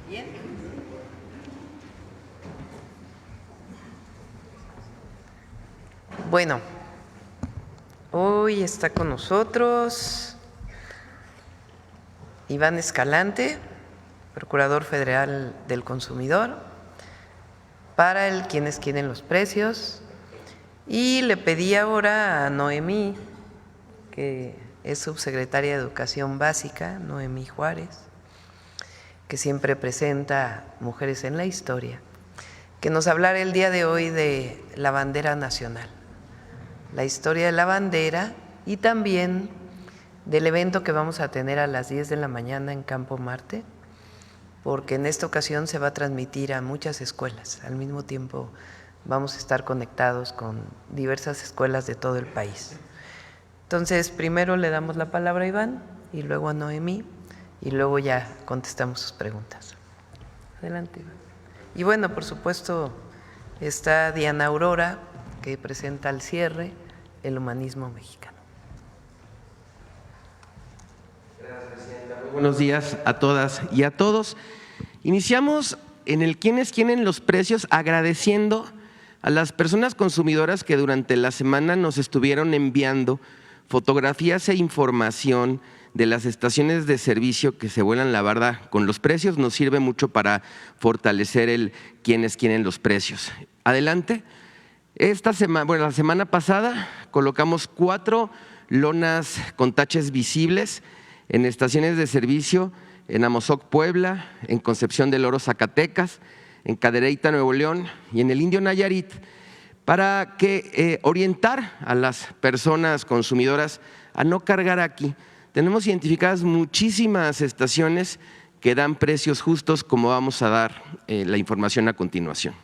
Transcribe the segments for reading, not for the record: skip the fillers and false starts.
Bien. Bueno, hoy está con nosotros Iván Escalante, Procurador Federal del Consumidor, para el Quienes Quieren los Precios, y le pedí ahora a Noemí, que es subsecretaria de Educación Básica, Noemí Juárez, que siempre presenta Mujeres en la Historia, que nos hablara el día de hoy de la bandera nacional, la historia de la bandera y también del evento que vamos a tener a las 10 de la mañana en Campo Marte, porque en esta ocasión se va a transmitir a muchas escuelas. Al mismo tiempo vamos a estar conectados con diversas escuelas de todo el país. Entonces, primero le damos la palabra a Iván y luego a Noemí y luego ya contestamos sus preguntas. Adelante, Iván. Y bueno, por supuesto, está Diana Aurora, que presenta al cierre el humanismo mexicano. Gracias, Presidenta. Muy buenos días a todas y a todos. Iniciamos en el Quienes Quieren los Precios agradeciendo a las personas consumidoras que durante la semana nos estuvieron enviando fotografías e información de las estaciones de servicio que se vuelan la barda con los precios. Nos sirve mucho para fortalecer el Quienes Quieren los Precios. Adelante. La semana pasada colocamos 4 lonas con taches visibles en estaciones de servicio en Amozoc, Puebla, en Concepción del Oro, Zacatecas, en Cadereyta, Nuevo León y en el Indio, Nayarit, para orientar a las personas consumidoras a no cargar aquí. Tenemos identificadas muchísimas estaciones que dan precios justos, como vamos a dar la información a continuación.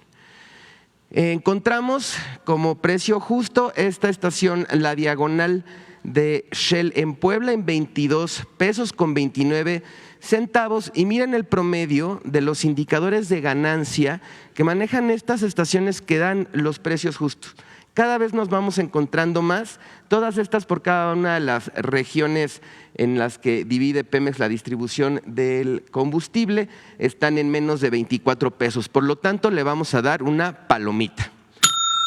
Encontramos como precio justo esta estación, la diagonal de Shell en Puebla, en 22 pesos con 29 centavos. Y miren el promedio de los indicadores de ganancia que manejan estas estaciones que dan los precios justos. Cada vez nos vamos encontrando más, todas estas por cada una de las regiones en las que divide Pemex la distribución del combustible, están en menos de 24 pesos. Por lo tanto, le vamos a dar una palomita.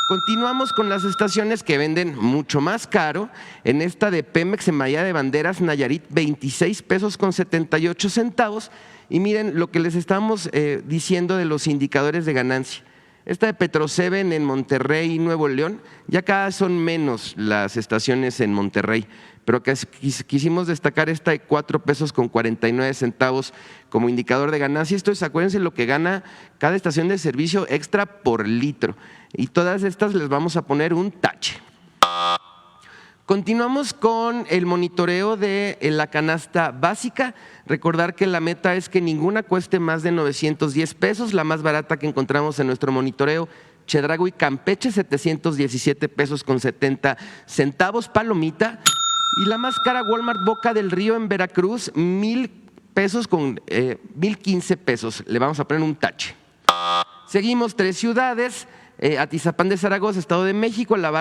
Continuamos con las estaciones que venden mucho más caro. En esta de Pemex en Bahía de Banderas, Nayarit, 26 pesos con 78 centavos. Y miren lo que les estamos diciendo de los indicadores de ganancia. Esta de Petroseven en Monterrey, Nuevo León, ya cada son menos las estaciones en Monterrey, pero quisimos destacar esta de 4 pesos con 49 centavos como indicador de ganancia. Esto es, acuérdense lo que gana cada estación de servicio extra por litro, y todas estas les vamos a poner un tache. Continuamos con el monitoreo de la canasta básica. Recordar que la meta es que ninguna cueste más de 910 pesos. La más barata que encontramos en nuestro monitoreo, Chedraui Campeche, 717 pesos con 70 centavos, palomita. Y la más cara, Walmart Boca del Río en Veracruz, 1,000 pesos con 1,015 pesos. Le vamos a poner un tache. Seguimos 3 ciudades. Atizapán de Zaragoza, Estado de México, la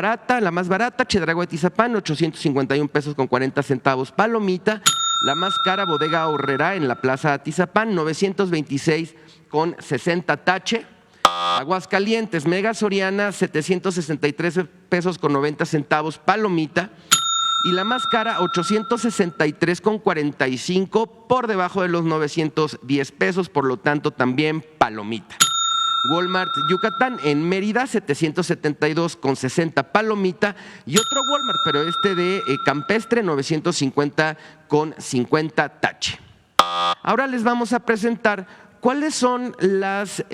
más barata, Chedraui Atizapán, 851 pesos con 40 centavos, palomita. La más cara, Bodega Aurrerá en la Plaza Atizapán, 926 con 60, tache. Aguascalientes, Mega Soriana, 763 pesos con 90 centavos, palomita. Y la más cara, 863 con 45, por debajo de los 910 pesos, por lo tanto también palomita. Walmart Yucatán en Mérida, 772 con 60, palomita. Y otro Walmart, pero este de Campestre, 950 con 50, tache. Ahora les vamos a presentar cuáles son las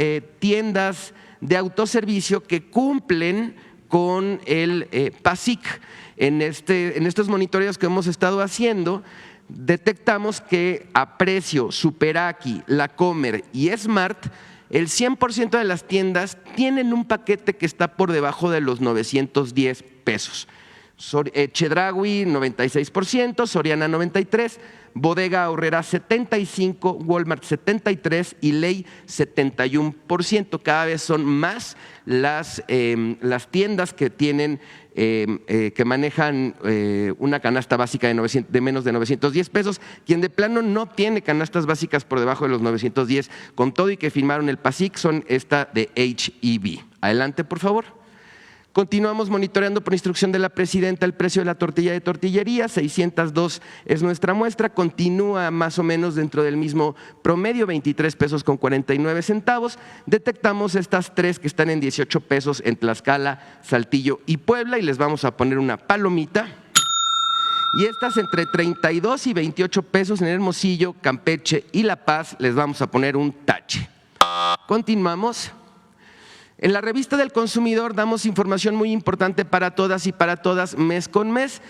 tiendas de autoservicio que cumplen con el PASIC. En estos monitoreos que hemos estado haciendo, detectamos que a Precio, Superaki, La Comer y Smart, el 100% de las tiendas tienen un paquete que está por debajo de los 910 pesos. Chedraui 96%, Soriana 93%, Bodega Aurrerá 75%, Walmart 73% y Ley 71%. Cada vez son más las tiendas que tienen que manejan una canasta básica de menos de 910 pesos. Quien de plano no tiene canastas básicas por debajo de los 910, con todo y que firmaron el PASIC, son esta de H-E-B. Adelante, por favor. Continuamos monitoreando por instrucción de la presidenta el precio de la tortilla de tortillería, 602 es nuestra muestra, continúa más o menos dentro del mismo promedio, 23 pesos con 49 centavos. Detectamos estas tres que están en 18 pesos en Tlaxcala, Saltillo y Puebla, y les vamos a poner una palomita. Y estas entre 32 y 28 pesos en Hermosillo, Campeche y La Paz, les vamos a poner un tache. Continuamos. En la revista del consumidor damos información muy importante para todas y para todas mes con mes.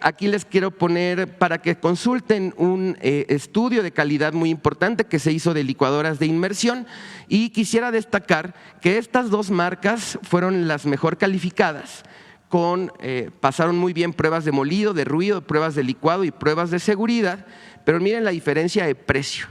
Aquí les quiero poner para que consulten un estudio de calidad muy importante que se hizo de licuadoras de inmersión, y quisiera destacar que estas dos marcas fueron las mejor calificadas. Pasaron muy bien pruebas de molido, de ruido, pruebas de licuado y pruebas de seguridad, pero miren la diferencia de precio.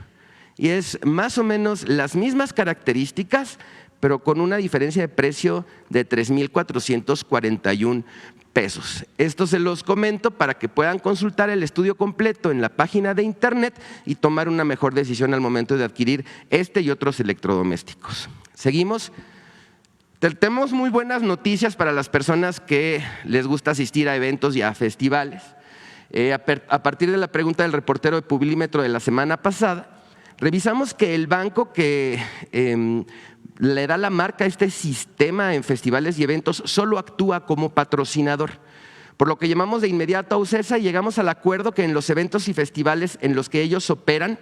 Y es más o menos las mismas características, pero con una diferencia de precio de 3,441 pesos. Esto se los comento para que puedan consultar el estudio completo en la página de internet y tomar una mejor decisión al momento de adquirir este y otros electrodomésticos. Seguimos. Tenemos muy buenas noticias para las personas que les gusta asistir a eventos y a festivales. A partir de la pregunta del reportero de Publímetro de la semana pasada, revisamos que el banco que le da la marca a este sistema en festivales y eventos solo actúa como patrocinador, por lo que llamamos de inmediato a UCESA y llegamos al acuerdo que en los eventos y festivales en los que ellos operan,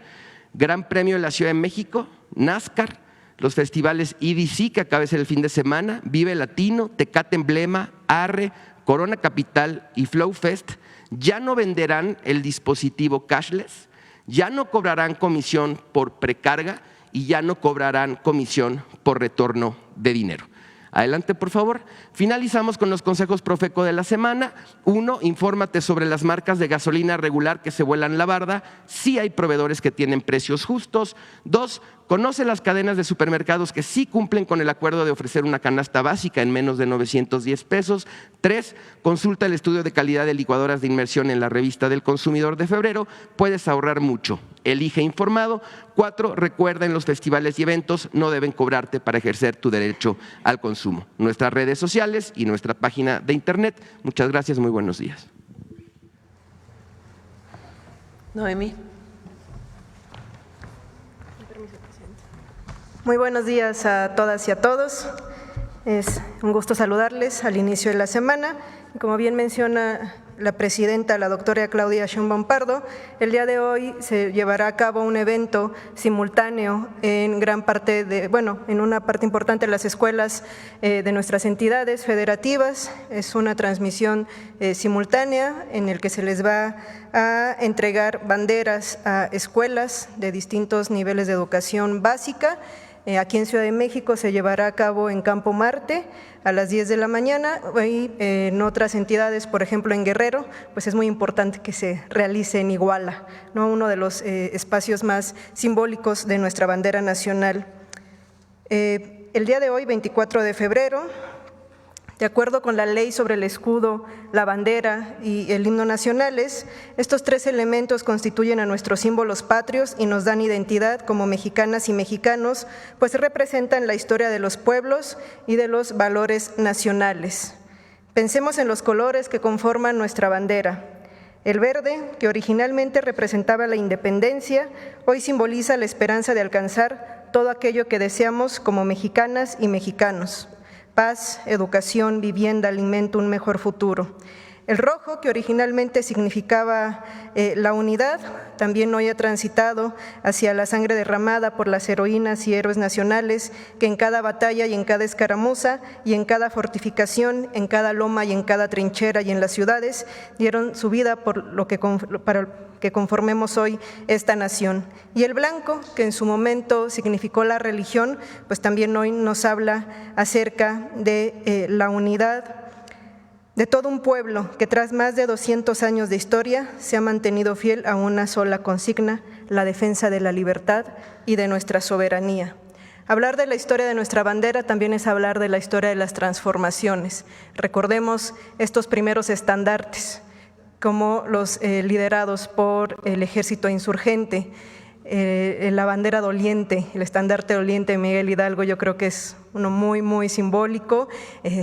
Gran Premio de la Ciudad de México, NASCAR, los festivales EDC, que acaba de ser el fin de semana, Vive Latino, Tecate Emblema, Arre, Corona Capital y Flow Fest, ya no venderán el dispositivo cashless, ya no cobrarán comisión por precarga y ya no cobrarán comisión por retorno de dinero. Adelante, por favor. Finalizamos con los consejos Profeco de la semana. 1, infórmate sobre las marcas de gasolina regular que se vuelan la barda. Sí hay proveedores que tienen precios justos. 2, conoce las cadenas de supermercados que sí cumplen con el acuerdo de ofrecer una canasta básica en menos de 910 pesos. 3, consulta el estudio de calidad de licuadoras de inmersión en la revista del consumidor de febrero. Puedes ahorrar mucho. Elige informado. 4, recuerda, en los festivales y eventos no deben cobrarte para ejercer tu derecho al consumo. Nuestras redes sociales y nuestra página de internet. Muchas gracias, muy buenos días. Noemí. Muy buenos días a todas y a todos. Es un gusto saludarles al inicio de la semana. Como bien menciona la presidenta, la doctora Claudia Sheinbaum Pardo, el día de hoy se llevará a cabo un evento simultáneo en en una parte importante de las escuelas de nuestras entidades federativas. Es una transmisión simultánea en el que se les va a entregar banderas a escuelas de distintos niveles de educación básica. Aquí en Ciudad de México se llevará a cabo en Campo Marte a las 10 de la mañana y en otras entidades, por ejemplo en Guerrero, pues es muy importante que se realice en Iguala, ¿no? Uno de los espacios más simbólicos de nuestra bandera nacional. El día de hoy, 24 de febrero, de acuerdo con la ley sobre el escudo, la bandera y el himno nacionales, estos tres elementos constituyen a nuestros símbolos patrios y nos dan identidad como mexicanas y mexicanos, pues representan la historia de los pueblos y de los valores nacionales. Pensemos en los colores que conforman nuestra bandera. El verde, que originalmente representaba la independencia, hoy simboliza la esperanza de alcanzar todo aquello que deseamos como mexicanas y mexicanos: paz, educación, vivienda, alimento, un mejor futuro. El rojo, que originalmente significaba la unidad, también hoy ha transitado hacia la sangre derramada por las heroínas y héroes nacionales que en cada batalla y en cada escaramuza y en cada fortificación, en cada loma y en cada trinchera y en las ciudades dieron su vida para que conformemos hoy esta nación. Y el blanco, que en su momento significó la religión, pues también hoy nos habla acerca de la unidad de todo un pueblo que tras más de 200 años de historia se ha mantenido fiel a una sola consigna: la defensa de la libertad y de nuestra soberanía. Hablar de la historia de nuestra bandera también es hablar de la historia de las transformaciones. Recordemos estos primeros estandartes, como los liderados por el ejército insurgente, la bandera doliente, el estandarte doliente de Miguel Hidalgo, yo creo que es uno muy, muy simbólico,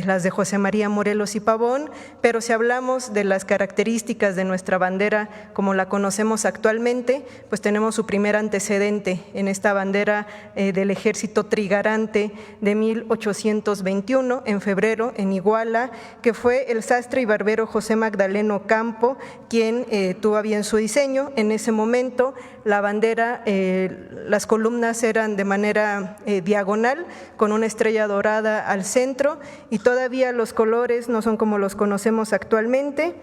las de José María Morelos y Pavón, pero si hablamos de las características de nuestra bandera como la conocemos actualmente, pues tenemos su primer antecedente en esta bandera del ejército trigarante de 1821, en febrero, en Iguala, que fue el sastre y barbero José Magdaleno Campo quien tuvo a bien su diseño. En ese momento la bandera, las columnas eran de manera diagonal, con una estrella dorada al centro, y todavía los colores no son como los conocemos actualmente.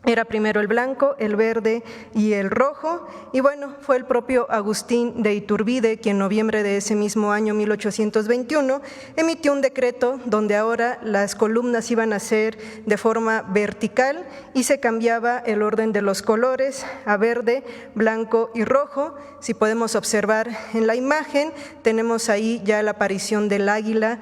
Era primero el blanco, el verde y el rojo, y bueno, fue el propio Agustín de Iturbide quien en noviembre de ese mismo año, 1821, emitió un decreto donde ahora las columnas iban a ser de forma vertical y se cambiaba el orden de los colores a verde, blanco y rojo. Si podemos observar en la imagen, tenemos ahí ya la aparición del águila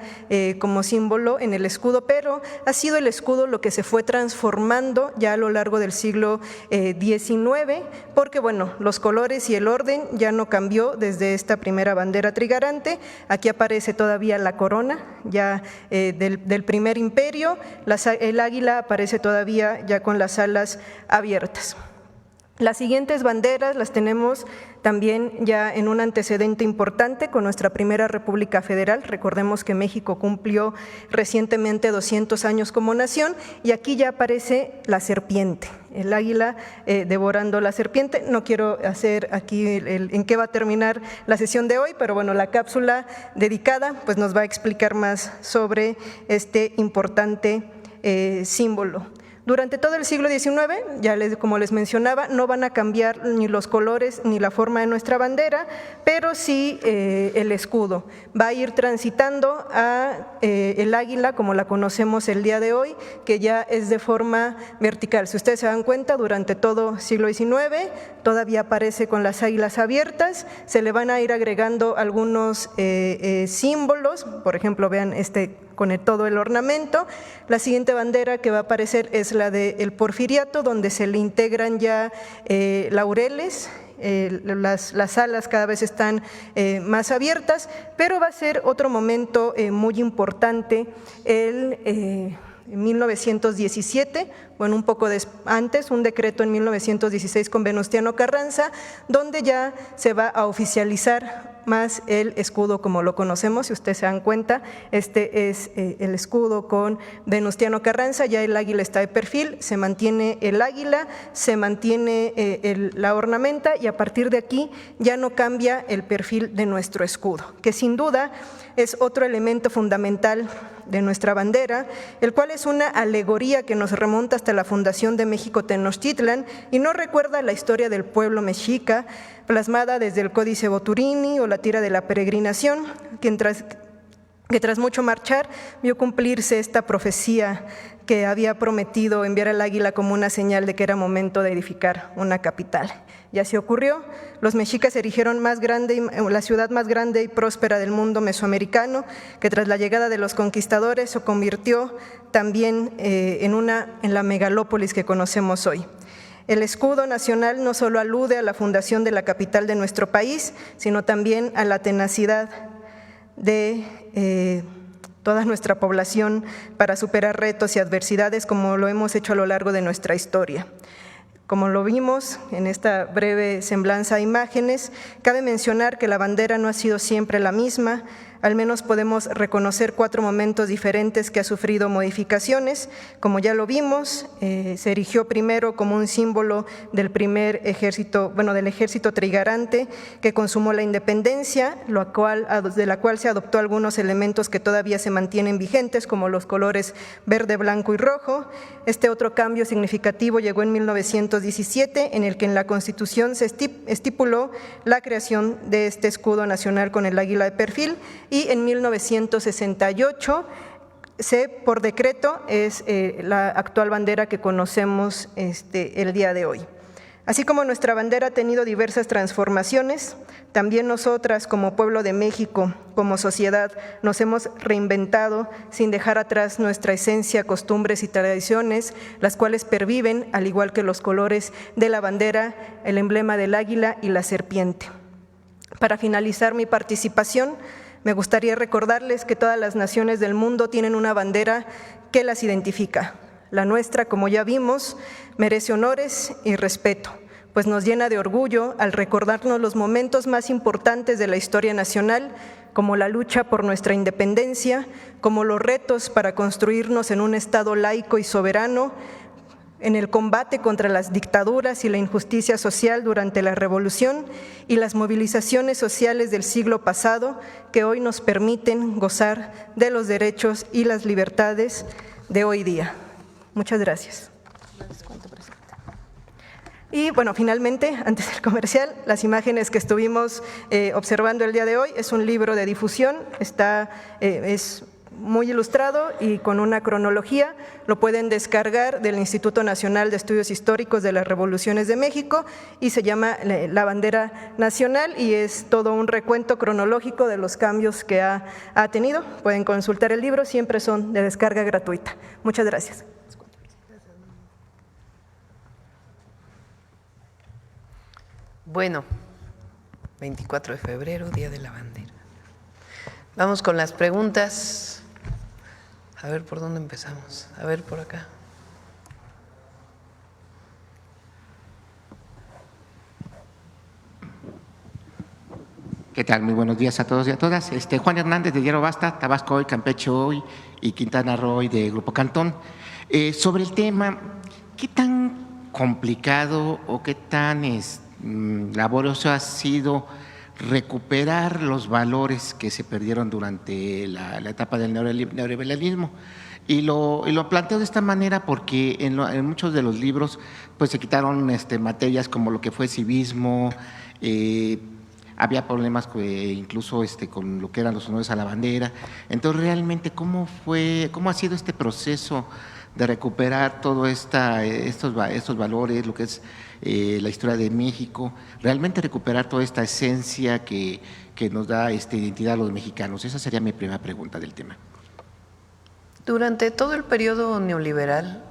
como símbolo en el escudo, pero ha sido el escudo lo que se fue transformando ya a lo largo del siglo XIX, porque bueno, los colores y el orden ya no cambió desde esta primera bandera trigarante. Aquí aparece todavía la corona ya del primer imperio, el águila aparece todavía ya con las alas abiertas. Las siguientes banderas las tenemos también ya en un antecedente importante con nuestra primera República Federal. Recordemos que México cumplió recientemente 200 años como nación, y aquí ya aparece la serpiente, el águila devorando la serpiente. No quiero hacer aquí en qué va a terminar la sesión de hoy, pero bueno, la cápsula dedicada pues nos va a explicar más sobre este importante símbolo. Durante todo el siglo XIX, como les mencionaba, no van a cambiar ni los colores ni la forma de nuestra bandera, pero sí el escudo. Va a ir transitando a el águila como la conocemos el día de hoy, que ya es de forma vertical. Si ustedes se dan cuenta, durante todo el siglo XIX todavía aparece con las águilas abiertas, se le van a ir agregando algunos símbolos, por ejemplo, vean con todo el ornamento. La siguiente bandera que va a aparecer es la del Porfiriato, donde se le integran ya laureles. Las alas cada vez están más abiertas, pero va a ser otro momento muy importante en 1917, bueno, un poco antes, un decreto en 1916 con Venustiano Carranza, donde ya se va a oficializar más el escudo como lo conocemos. Si ustedes se dan cuenta, este es el escudo con Venustiano Carranza, ya el águila está de perfil, se mantiene el águila, se mantiene la ornamenta, y a partir de aquí ya no cambia el perfil de nuestro escudo, que sin duda es otro elemento fundamental de nuestra bandera, el cual es una alegoría que nos remonta hasta la fundación de México Tenochtitlan y nos recuerda la historia del pueblo mexica, plasmada desde el Códice Boturini o la tira de la peregrinación, que tras mucho marchar vio cumplirse esta profecía que había prometido enviar al águila como una señal de que era momento de edificar una capital. Y así ocurrió. Los mexicas erigieron la ciudad más grande y próspera del mundo mesoamericano, que tras la llegada de los conquistadores se convirtió también en la megalópolis que conocemos hoy. El escudo nacional no solo alude a la fundación de la capital de nuestro país, sino también a la tenacidad de toda nuestra población para superar retos y adversidades, como lo hemos hecho a lo largo de nuestra historia. Como lo vimos en esta breve semblanza a imágenes, cabe mencionar que la bandera no ha sido siempre la misma. Al menos podemos reconocer 4 momentos diferentes que ha sufrido modificaciones. Como ya lo vimos, se erigió primero como un símbolo del primer ejército, del ejército trigarante que consumó la independencia, de la cual se adoptó algunos elementos que todavía se mantienen vigentes, como los colores verde, blanco y rojo. Este otro cambio significativo llegó en 1917, en el que en la Constitución se estipuló la creación de este escudo nacional con el águila de perfil, y en 1968 por decreto es la actual bandera que conocemos el día de hoy. Así como nuestra bandera ha tenido diversas transformaciones, también nosotras como pueblo de México, como sociedad, nos hemos reinventado sin dejar atrás nuestra esencia, costumbres y tradiciones, las cuales perviven, al igual que los colores de la bandera, el emblema del águila y la serpiente. Para finalizar mi participación, me gustaría recordarles que todas las naciones del mundo tienen una bandera que las identifica. La nuestra, como ya vimos, merece honores y respeto, pues nos llena de orgullo al recordarnos los momentos más importantes de la historia nacional, como la lucha por nuestra independencia, como los retos para construirnos en un Estado laico y soberano, en el combate contra las dictaduras y la injusticia social durante la Revolución y las movilizaciones sociales del siglo pasado que hoy nos permiten gozar de los derechos y las libertades de hoy día. Muchas gracias. Y bueno, finalmente, antes del comercial, las imágenes que estuvimos observando el día de hoy es un libro de difusión, es muy ilustrado y con una cronología, lo pueden descargar del Instituto Nacional de Estudios Históricos de las Revoluciones de México y se llama La Bandera Nacional y es todo un recuento cronológico de los cambios que ha tenido. Pueden consultar el libro, siempre son de descarga gratuita. Muchas gracias. Bueno, 24 de febrero, Día de la Bandera. Vamos con las preguntas. A ver, ¿por dónde empezamos? A ver, por acá. ¿Qué tal? Muy buenos días a todos y a todas. Juan Hernández de Diario Basta, Tabasco Hoy, Campeche Hoy y Quintana Roo Hoy de Grupo Cantón. Sobre el tema, ¿qué tan complicado o qué tan laborioso ha sido recuperar los valores que se perdieron durante la etapa del neoliberalismo? Y lo planteo de esta manera porque en muchos de los libros pues se quitaron materias como lo que fue civismo, había problemas incluso con lo que eran los honores a la bandera. Entonces, realmente, ¿cómo ha sido este proceso de recuperar todos estos valores, lo que es la historia de México, realmente recuperar toda esta esencia que nos da identidad a los mexicanos? Esa sería mi primera pregunta del tema. Durante todo el periodo neoliberal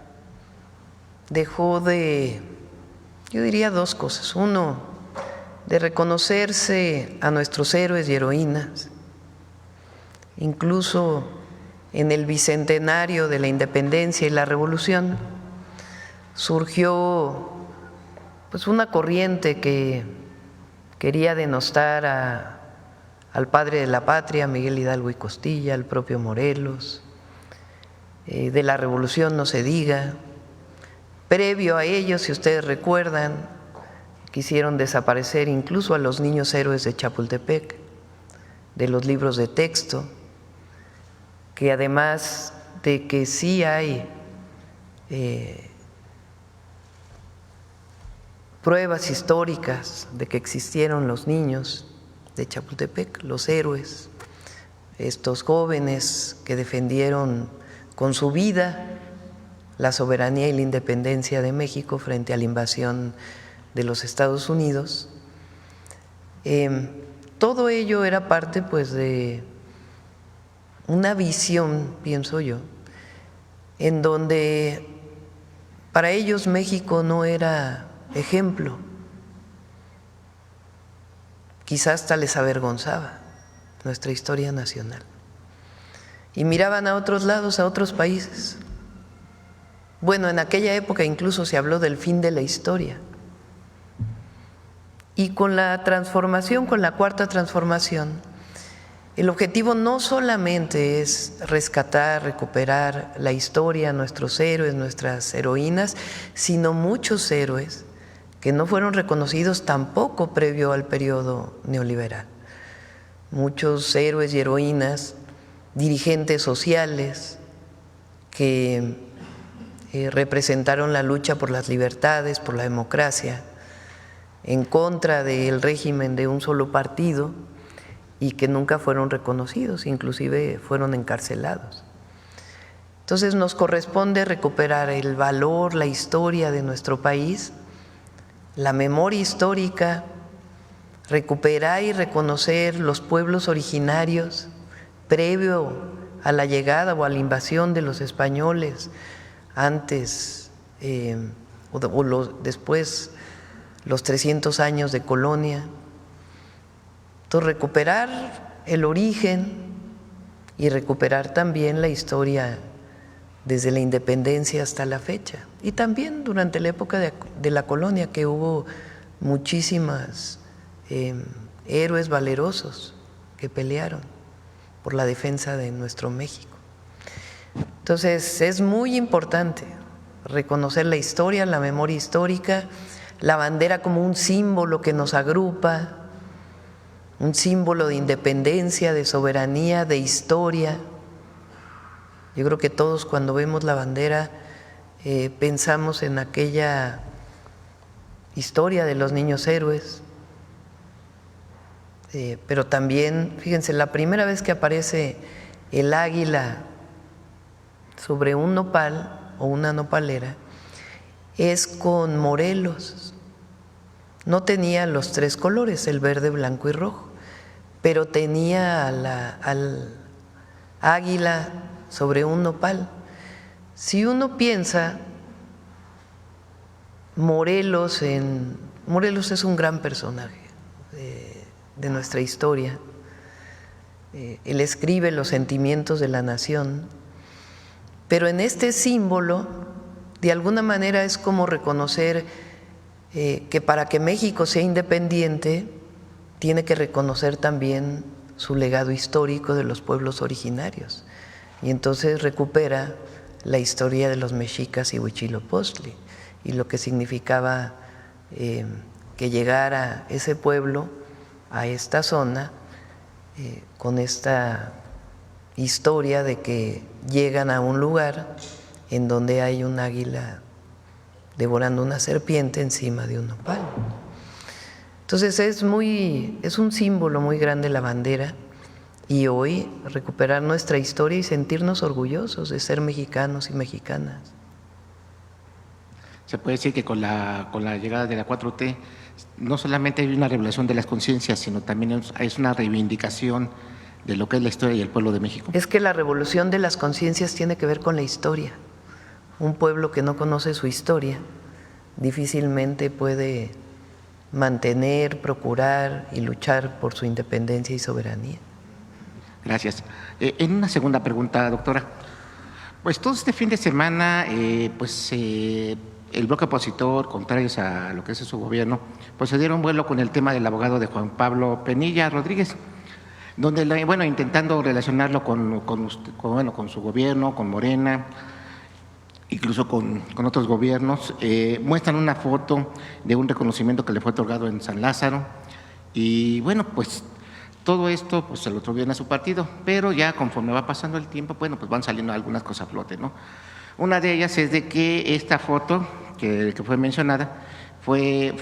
dejó de, yo diría, dos cosas. Uno, de reconocerse a nuestros héroes y heroínas, incluso en el bicentenario de la independencia y la revolución, surgió pues una corriente que quería denostar al padre de la patria, Miguel Hidalgo y Costilla, al propio Morelos, de la revolución no se diga. Previo a ello, si ustedes recuerdan, quisieron desaparecer incluso a los niños héroes de Chapultepec, de los libros de texto, que además de que sí hay pruebas históricas de que existieron los niños de Chapultepec, los héroes, estos jóvenes que defendieron con su vida la soberanía y la independencia de México frente a la invasión de los Estados Unidos. Todo ello era parte pues de una visión, pienso yo, en donde para ellos México no era ejemplo, quizás hasta les avergonzaba nuestra historia nacional y miraban a otros lados, a otros países. Bueno, en aquella época incluso se habló del fin de la historia. Y con la transformación, con la cuarta transformación, el objetivo no solamente es rescatar, recuperar la historia, nuestros héroes, nuestras heroínas, sino muchos héroes que no fueron reconocidos tampoco previo al periodo neoliberal. Muchos héroes y heroínas, dirigentes sociales que representaron la lucha por las libertades, por la democracia, en contra del régimen de un solo partido y que nunca fueron reconocidos, inclusive fueron encarcelados. Entonces nos corresponde recuperar el valor, la historia de nuestro país, la memoria histórica, recuperar y reconocer los pueblos originarios previo a la llegada o a la invasión de los españoles, antes después los 300 años de colonia. Entonces, recuperar el origen y recuperar también la historia desde la independencia hasta la fecha. Y también durante la época de la colonia, que hubo muchísimas héroes valerosos que pelearon por la defensa de nuestro México. Entonces, es muy importante reconocer la historia, la memoria histórica, la bandera como un símbolo que nos agrupa, un símbolo de independencia, de soberanía, de historia. Yo creo que todos, cuando vemos la bandera, pensamos en aquella historia de los niños héroes, pero también, fíjense, la primera vez que aparece el águila sobre un nopal o una nopalera es con Morelos. No tenía los tres colores, el verde, blanco y rojo, pero tenía al águila sobre un nopal. Si uno piensa, Morelos es un gran personaje de nuestra historia. Él escribe los sentimientos de la nación, pero en este símbolo, de alguna manera, es como reconocer que para que México sea independiente, tiene que reconocer también su legado histórico de los pueblos originarios. Y entonces recupera la historia de los mexicas y Huitzilopochtli y lo que significaba que llegara ese pueblo a esta zona con esta historia de que llegan a un lugar en donde hay un águila devorando una serpiente encima de un nopal. Entonces es un símbolo muy grande la bandera, y hoy recuperar nuestra historia y sentirnos orgullosos de ser mexicanos y mexicanas. Se puede decir que con la llegada de la 4T no solamente hay una revelación de las conciencias, sino también es una reivindicación de lo que es la historia y el pueblo de México. Es que la revolución de las conciencias tiene que ver con la historia. Un pueblo que no conoce su historia difícilmente puede mantener, procurar y luchar por su independencia y soberanía. Gracias. En una segunda pregunta, doctora, pues todo este fin de semana, el bloque opositor, contrarios a lo que es su gobierno, pues se dieron vuelo con el tema del abogado de Juan Pablo Penilla Rodríguez, donde, intentando relacionarlo con su gobierno, con Morena, incluso con otros gobiernos, muestran una foto de un reconocimiento que le fue otorgado en San Lázaro, y pues todo esto pues se lo atribuyen a su partido, pero ya conforme va pasando el tiempo, pues van saliendo algunas cosas a flote, ¿no? Una de ellas es de que esta foto que fue mencionada fue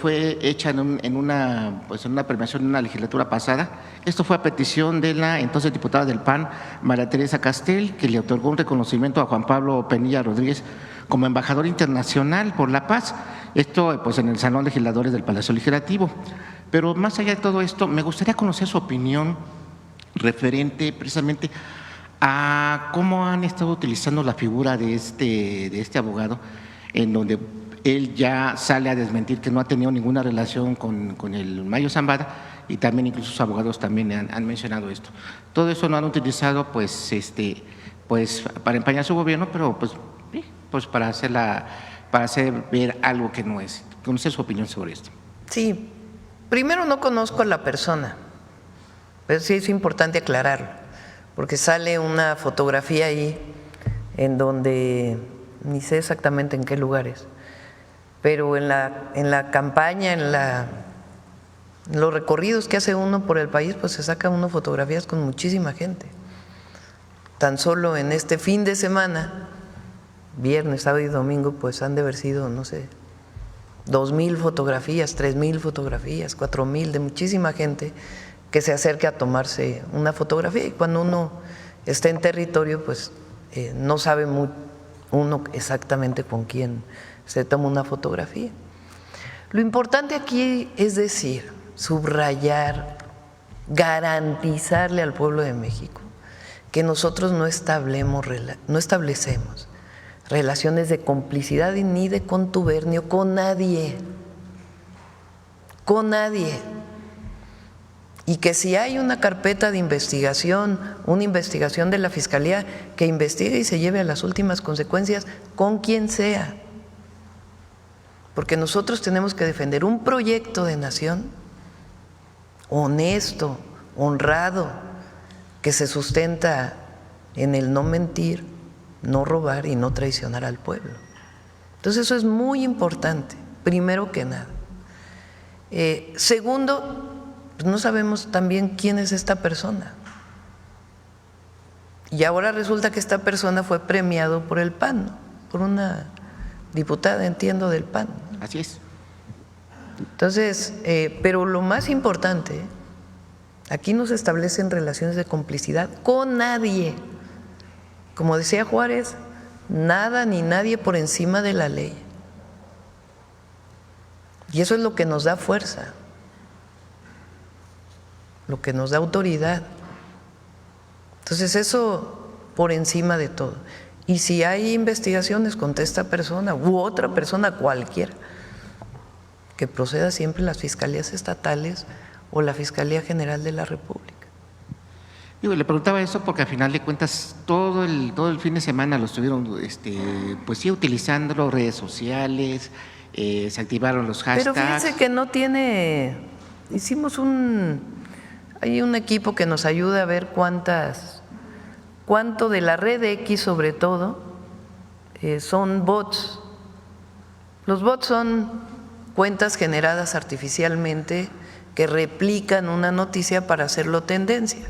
hecha en una premiación de una legislatura pasada. Esto fue a petición de la entonces diputada del PAN, María Teresa Castel, que le otorgó un reconocimiento a Juan Pablo Penilla Rodríguez como embajador internacional por la paz. Esto pues en el Salón de Legisladores del Palacio Legislativo. Pero más allá de todo esto, me gustaría conocer su opinión referente precisamente a cómo han estado utilizando la figura de este abogado, en donde él ya sale a desmentir que no ha tenido ninguna relación con el Mayo Zambada, y también incluso sus abogados también han mencionado esto. Todo eso lo han utilizado pues para empañar su gobierno, pero pues para hacer ver algo que no es. ¿Conoce su opinión sobre esto? Sí, primero no conozco a la persona, pero sí es importante aclararlo, porque sale una fotografía ahí en donde ni sé exactamente en qué lugares, pero en la campaña, en los recorridos que hace uno por el país, pues se saca uno fotografías con muchísima gente. Tan solo en este fin de semana, viernes, sábado y domingo, pues han de haber sido, no sé, 2,000 fotografías, 3,000 fotografías, 4,000 de muchísima gente que se acerca a tomarse una fotografía, y cuando uno está en territorio, pues no sabe uno exactamente con quién se toma una fotografía. Lo importante aquí es decir, subrayar, garantizarle al pueblo de México que nosotros no establecemos relaciones de complicidad ni de contubernio con nadie, y que si hay una carpeta de investigación, una investigación de la Fiscalía, que investigue y se lleve a las últimas consecuencias con quien sea, porque nosotros tenemos que defender un proyecto de nación honesto, honrado, que se sustenta en el no mentir, no robar y no traicionar al pueblo. Entonces eso es muy importante, primero que nada. Segundo, pues no sabemos también quién es esta persona. Y ahora resulta que esta persona fue premiado por el PAN, ¿no? Por una diputada, entiendo, del PAN. Así es. Entonces, pero lo más importante, aquí no se establecen relaciones de complicidad con nadie. Como decía Juárez, nada ni nadie por encima de la ley. Y eso es lo que nos da fuerza, lo que nos da autoridad. Entonces eso por encima de todo. Y si hay investigaciones contra esta persona u otra persona cualquiera, que proceda siempre las fiscalías estatales o la Fiscalía General de la República. Le preguntaba eso porque al final de cuentas todo el fin de semana lo estuvieron pues sí, utilizando redes sociales, se activaron los hashtags. Pero fíjense que no tiene, hay un equipo que nos ayuda a ver cuánto de la red X sobre todo son bots. Los bots son cuentas generadas artificialmente que replican una noticia para hacerlo tendencia.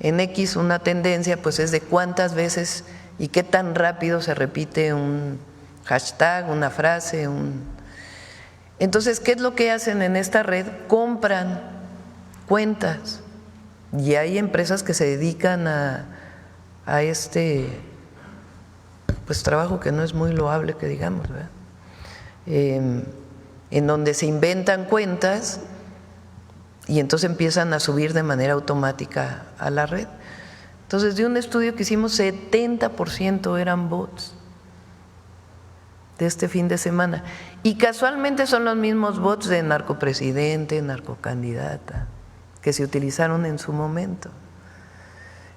En X una tendencia pues es de cuántas veces y qué tan rápido se repite un hashtag, una frase. Entonces, ¿qué es lo que hacen en esta red? Compran cuentas y hay empresas que se dedican a este pues trabajo que no es muy loable, que digamos, ¿verdad? En donde se inventan cuentas y entonces empiezan a subir de manera automática a la red. Entonces, de un estudio que hicimos, 70% eran bots de este fin de semana. Y casualmente son los mismos bots de narcopresidente, narcocandidata, que se utilizaron en su momento.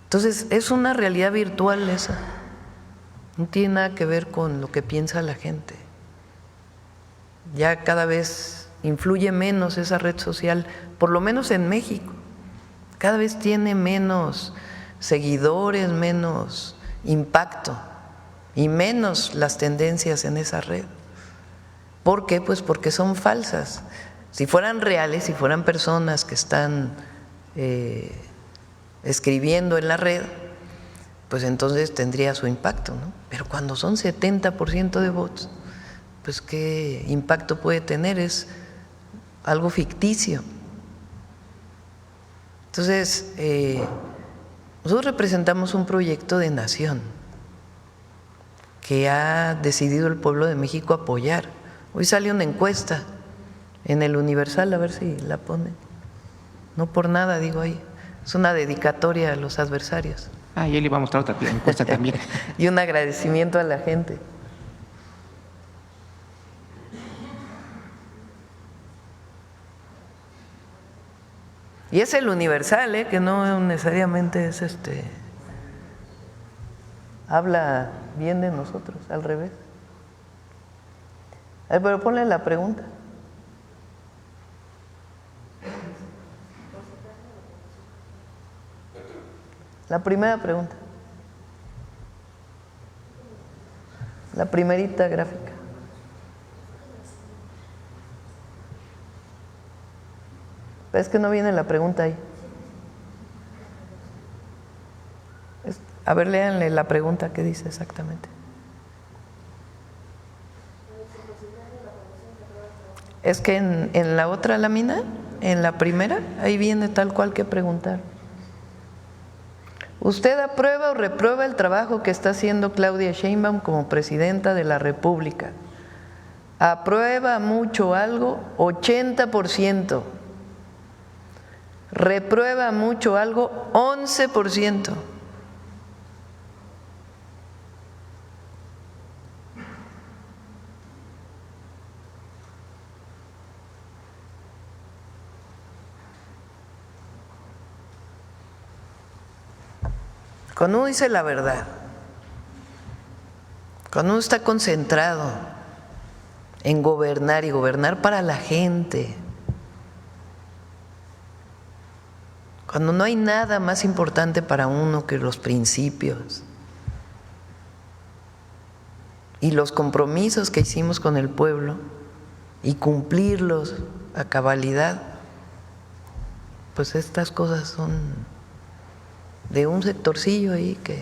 Entonces, es una realidad virtual esa. No tiene nada que ver con lo que piensa la gente. Ya cada vez influye menos esa red social, por lo menos en México. Cada vez tiene menos seguidores, menos impacto y menos las tendencias en esa red. ¿Por qué? Pues porque son falsas. Si fueran reales, si fueran personas que están escribiendo en la red, pues entonces tendría su impacto, ¿no? Pero cuando son 70% de bots, pues qué impacto puede tener, es algo ficticio. Entonces, nosotros representamos un proyecto de nación que ha decidido el pueblo de México apoyar. Hoy sale una encuesta en el Universal, a ver si la ponen. No por nada digo ahí, es una dedicatoria a los adversarios. Y él iba a mostrar otra encuesta también. Y un agradecimiento a la gente. Y es el Universal, que no necesariamente es habla bien de nosotros, al revés. Pero ponle la pregunta. La primera pregunta. La primerita gráfica. Pero es que no viene la pregunta ahí. A ver, léanle la pregunta, ¿qué dice exactamente? Es que en la otra lámina, en la primera, ahí viene tal cual que preguntar. ¿Usted aprueba o reprueba el trabajo que está haciendo Claudia Sheinbaum como presidenta de la República? aprueba mucho algo, 80%. Reprueba mucho algo, 11%. Cuando uno dice la verdad, cuando uno está concentrado en gobernar y gobernar para la gente, cuando no hay nada más importante para uno que los principios y los compromisos que hicimos con el pueblo y cumplirlos a cabalidad, pues estas cosas son de un sectorcillo ahí que…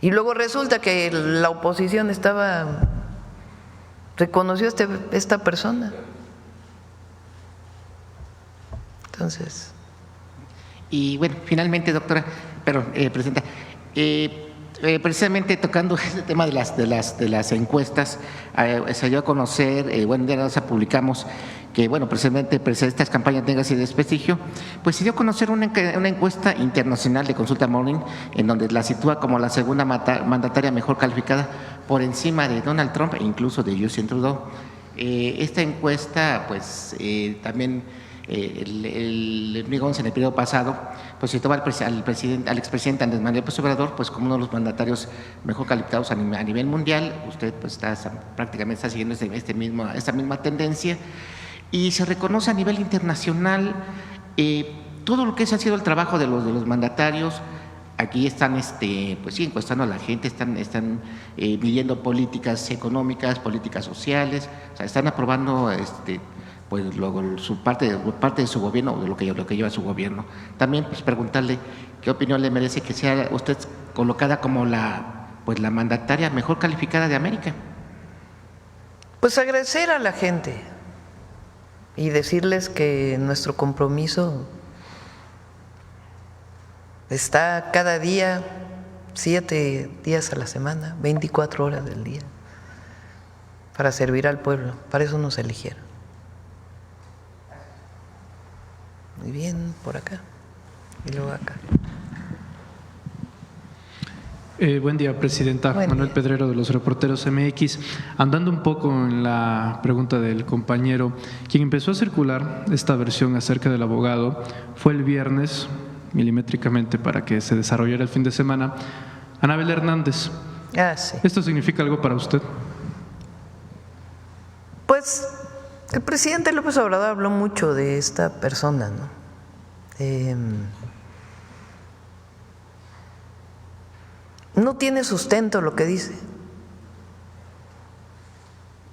Y luego resulta que la oposición reconoció a esta persona. Entonces… Y bueno, finalmente, doctora, presidenta, precisamente tocando este tema de las encuestas, se dio a conocer, bueno, ya nos publicamos que, bueno, precisamente estas campañas tengan ese desprestigio, pues se dio a conocer una encuesta internacional de Consulta Morning, en donde la sitúa como la segunda mandataria mejor calificada por encima de Donald Trump e incluso de Justin Trudeau. Esta encuesta, pues también el 2011, en el periodo pasado, pues situó al expresidente Andrés Manuel López Obrador pues como uno de los mandatarios mejor calificados a nivel mundial. Usted pues prácticamente está siguiendo esta misma tendencia, y se reconoce a nivel internacional todo lo que ha sido el trabajo de los mandatarios. Aquí están pues sí, encuestando a la gente, están midiendo políticas económicas, políticas sociales, o sea, están aprobando pues luego parte de su gobierno, o de lo que lleva su gobierno. También pues preguntarle qué opinión le merece que sea usted colocada como la mandataria mejor calificada de América. Pues agradecer a la gente y decirles que nuestro compromiso está cada día, 7 días a la semana, 24 horas del día, para servir al pueblo. Para eso nos eligieron. Muy bien, por acá y luego acá. Buen día, presidenta. Buen Manuel día. Pedrero, de los Reporteros MX. Andando un poco en la pregunta del compañero, quien empezó a circular esta versión acerca del abogado fue el viernes, milimétricamente para que se desarrollara el fin de semana, Anabel Hernández. Sí. ¿Esto significa algo para usted? Pues el presidente López Obrador habló mucho de esta persona, ¿no? No tiene sustento lo que dice.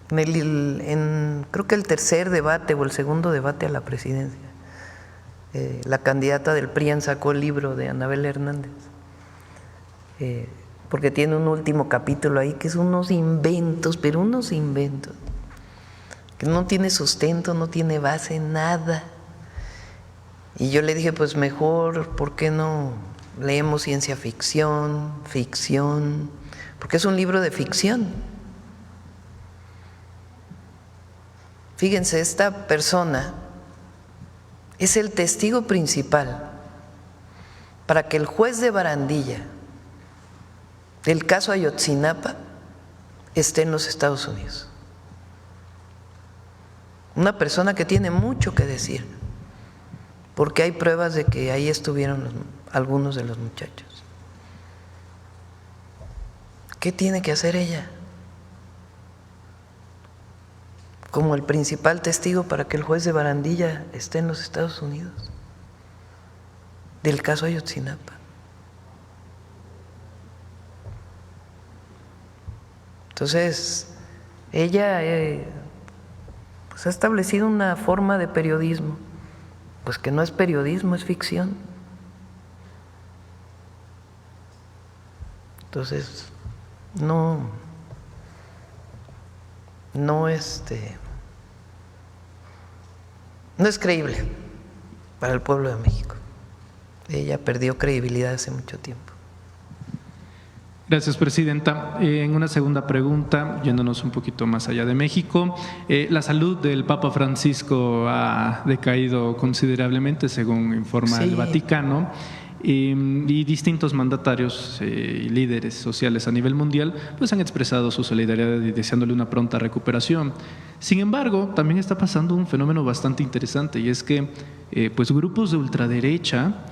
Creo que el tercer debate o el segundo debate a la presidencia, la candidata del PRI sacó el libro de Anabel Hernández, porque tiene un último capítulo ahí que es unos inventos, pero unos inventos, que no tiene sustento, no tiene base, nada. Y yo le dije, pues mejor, ¿por qué no leemos ciencia ficción, porque es un libro de ficción? Fíjense, esta persona es el testigo principal para que el juez de Barandilla del caso Ayotzinapa esté en los Estados Unidos. Una persona que tiene mucho que decir, porque hay pruebas de que ahí estuvieron algunos de los muchachos. ¿Qué tiene que hacer ella como el principal testigo para que el juez de Barandilla esté en los Estados Unidos del caso Ayotzinapa? Entonces, ella pues ha establecido una forma de periodismo, pues que no es periodismo, es ficción. Entonces, no es creíble para el pueblo de México. Ella perdió credibilidad hace mucho tiempo. Gracias, Presidenta. En una segunda pregunta, yéndonos un poquito más allá de México, la salud del Papa Francisco ha decaído considerablemente, según informa el Vaticano, y distintos mandatarios y líderes sociales a nivel mundial pues han expresado su solidaridad y deseándole una pronta recuperación. Sin embargo, también está pasando un fenómeno bastante interesante, y es que pues grupos de ultraderecha,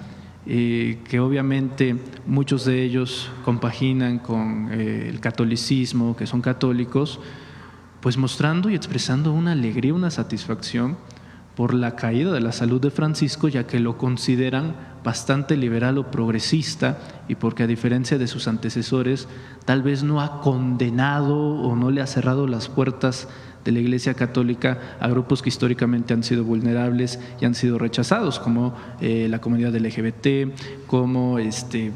que obviamente muchos de ellos compaginan con el catolicismo, que son católicos, pues mostrando y expresando una alegría, una satisfacción por la caída de la salud de Francisco, ya que lo consideran bastante liberal o progresista, y porque a diferencia de sus antecesores tal vez no ha condenado o no le ha cerrado las puertas de la Iglesia Católica a grupos que históricamente han sido vulnerables y han sido rechazados, como la comunidad LGBT, como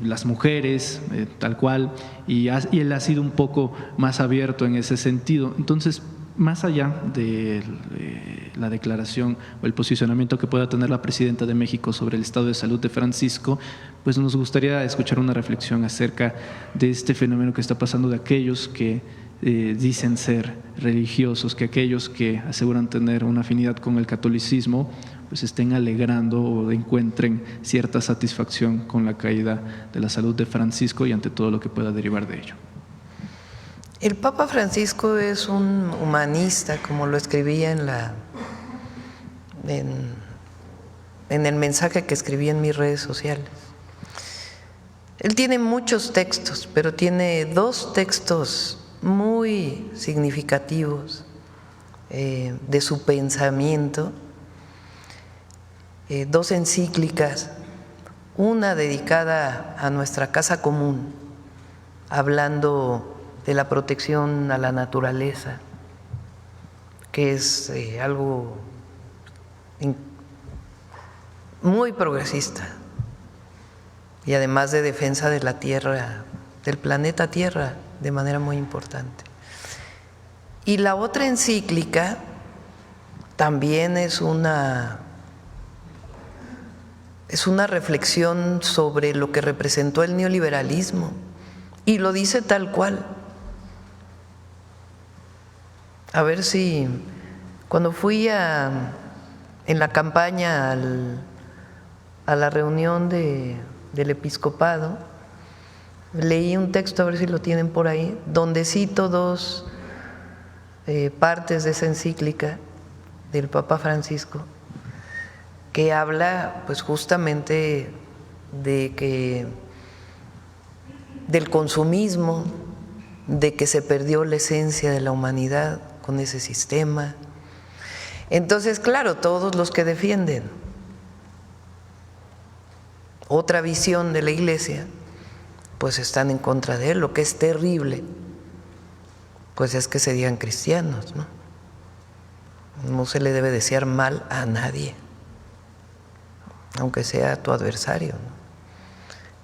las mujeres, tal cual, y él ha sido un poco más abierto en ese sentido. Entonces, más allá de la declaración o el posicionamiento que pueda tener la Presidenta de México sobre el estado de salud de Francisco, pues nos gustaría escuchar una reflexión acerca de este fenómeno que está pasando, de aquellos que dicen ser religiosos, que aquellos que aseguran tener una afinidad con el catolicismo pues estén alegrando o encuentren cierta satisfacción con la caída de la salud de Francisco y ante todo lo que pueda derivar de ello. El Papa Francisco es un humanista, como lo escribía en el mensaje que escribí en mis redes sociales. Él tiene muchos textos, pero tiene 2 textos muy significativos de su pensamiento, 2 encíclicas, una dedicada a nuestra casa común, hablando de la protección a la naturaleza, que es algo muy progresista, y además de defensa de la Tierra, del planeta Tierra, de manera muy importante. Y la otra encíclica también es una reflexión sobre lo que representó el neoliberalismo, y lo dice tal cual. A ver si cuando fui en la campaña a la reunión del episcopado, leí un texto, a ver si lo tienen por ahí, donde cito 2 partes de esa encíclica del Papa Francisco, que habla pues justamente del consumismo, de que se perdió la esencia de la humanidad con ese sistema. Entonces, claro, todos los que defienden otra visión de la Iglesia, pues están en contra de él. Lo que es terrible, pues es que se digan cristianos, ¿no? No se le debe desear mal a nadie, aunque sea tu adversario, ¿no?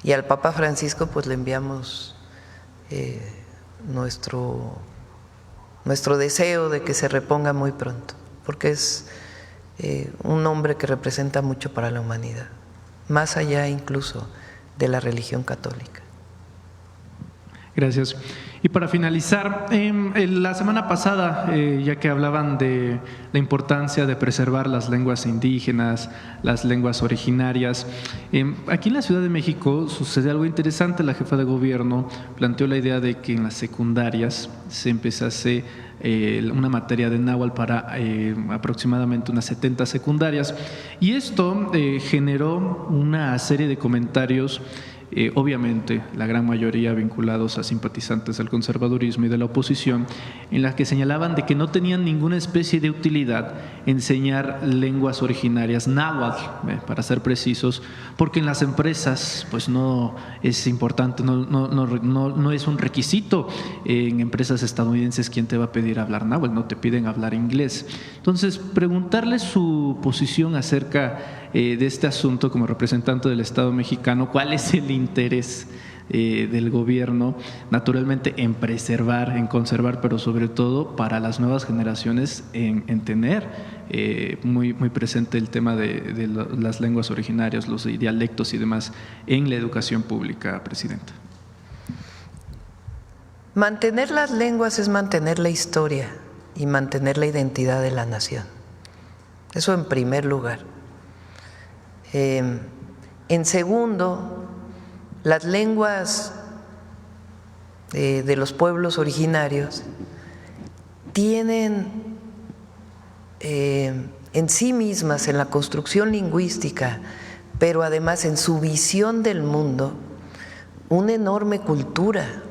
Y al Papa Francisco pues le enviamos nuestro deseo de que se reponga muy pronto, porque es un hombre que representa mucho para la humanidad, más allá incluso de la religión católica. Gracias. Y para finalizar, la semana pasada, ya que hablaban de la importancia de preservar las lenguas indígenas, las lenguas originarias, aquí en la Ciudad de México sucede algo interesante. La jefa de gobierno planteó la idea de que en las secundarias se empezase una materia de náhuatl para aproximadamente unas 70 secundarias, y esto generó una serie de comentarios, obviamente la gran mayoría vinculados a simpatizantes del conservadurismo y de la oposición, en las que señalaban de que no tenían ninguna especie de utilidad enseñar lenguas originarias, náhuatl, para ser precisos, porque en las empresas pues no es importante, no es un requisito. En empresas estadounidenses, ¿quién te va a pedir hablar náhuatl? No te piden hablar inglés. Entonces, preguntarle su posición acerca de este asunto como representante del Estado mexicano. ¿Cuál es el interés del gobierno, naturalmente, en preservar, en conservar, pero sobre todo para las nuevas generaciones en tener muy presente el tema de las lenguas originarias, los dialectos y demás en la educación pública, Presidenta? Mantener las lenguas es mantener la historia y mantener la identidad de la nación. Eso en primer lugar. En segundo, las lenguas de los pueblos originarios tienen en sí mismas, en la construcción lingüística, pero además en su visión del mundo, una enorme cultura.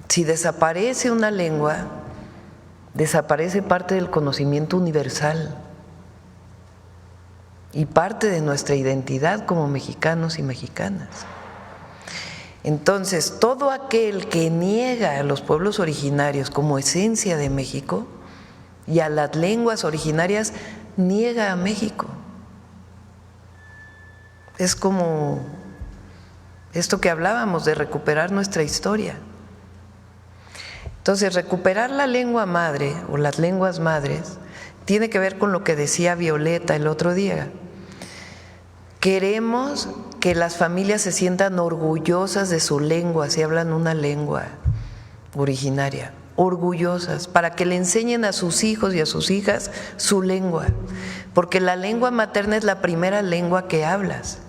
Si desaparece una lengua, desaparece parte del conocimiento universal y parte de nuestra identidad como mexicanos y mexicanas. Entonces, todo aquel que niega a los pueblos originarios como esencia de México y a las lenguas originarias, niega a México. Es como esto que hablábamos de recuperar nuestra historia. Entonces, recuperar la lengua madre o las lenguas madres tiene que ver con lo que decía Violeta el otro día. Queremos que las familias se sientan orgullosas de su lengua, si hablan una lengua originaria, orgullosas, para que le enseñen a sus hijos y a sus hijas su lengua, porque la lengua materna es la primera lengua que hablas.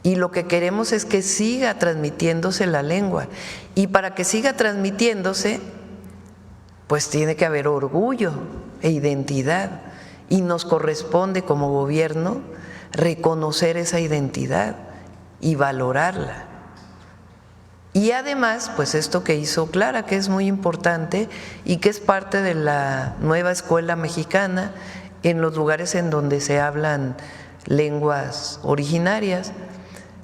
Y lo que queremos es que siga transmitiéndose la lengua. Y para que siga transmitiéndose, pues tiene que haber orgullo e identidad. Y nos corresponde como gobierno reconocer esa identidad y valorarla. Y además, pues esto que hizo Clara, que es muy importante y que es parte de la nueva escuela mexicana en los lugares en donde se hablan lenguas originarias,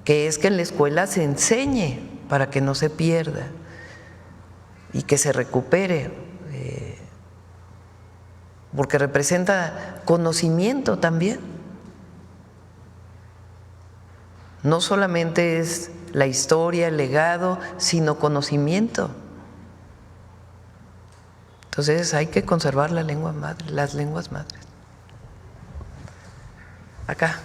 que es que en la escuela se enseñe para que no se pierda y que se recupere, porque representa conocimiento también. No solamente es la historia, el legado, sino conocimiento. Entonces hay que conservar la lengua madre, las lenguas madres. Acá.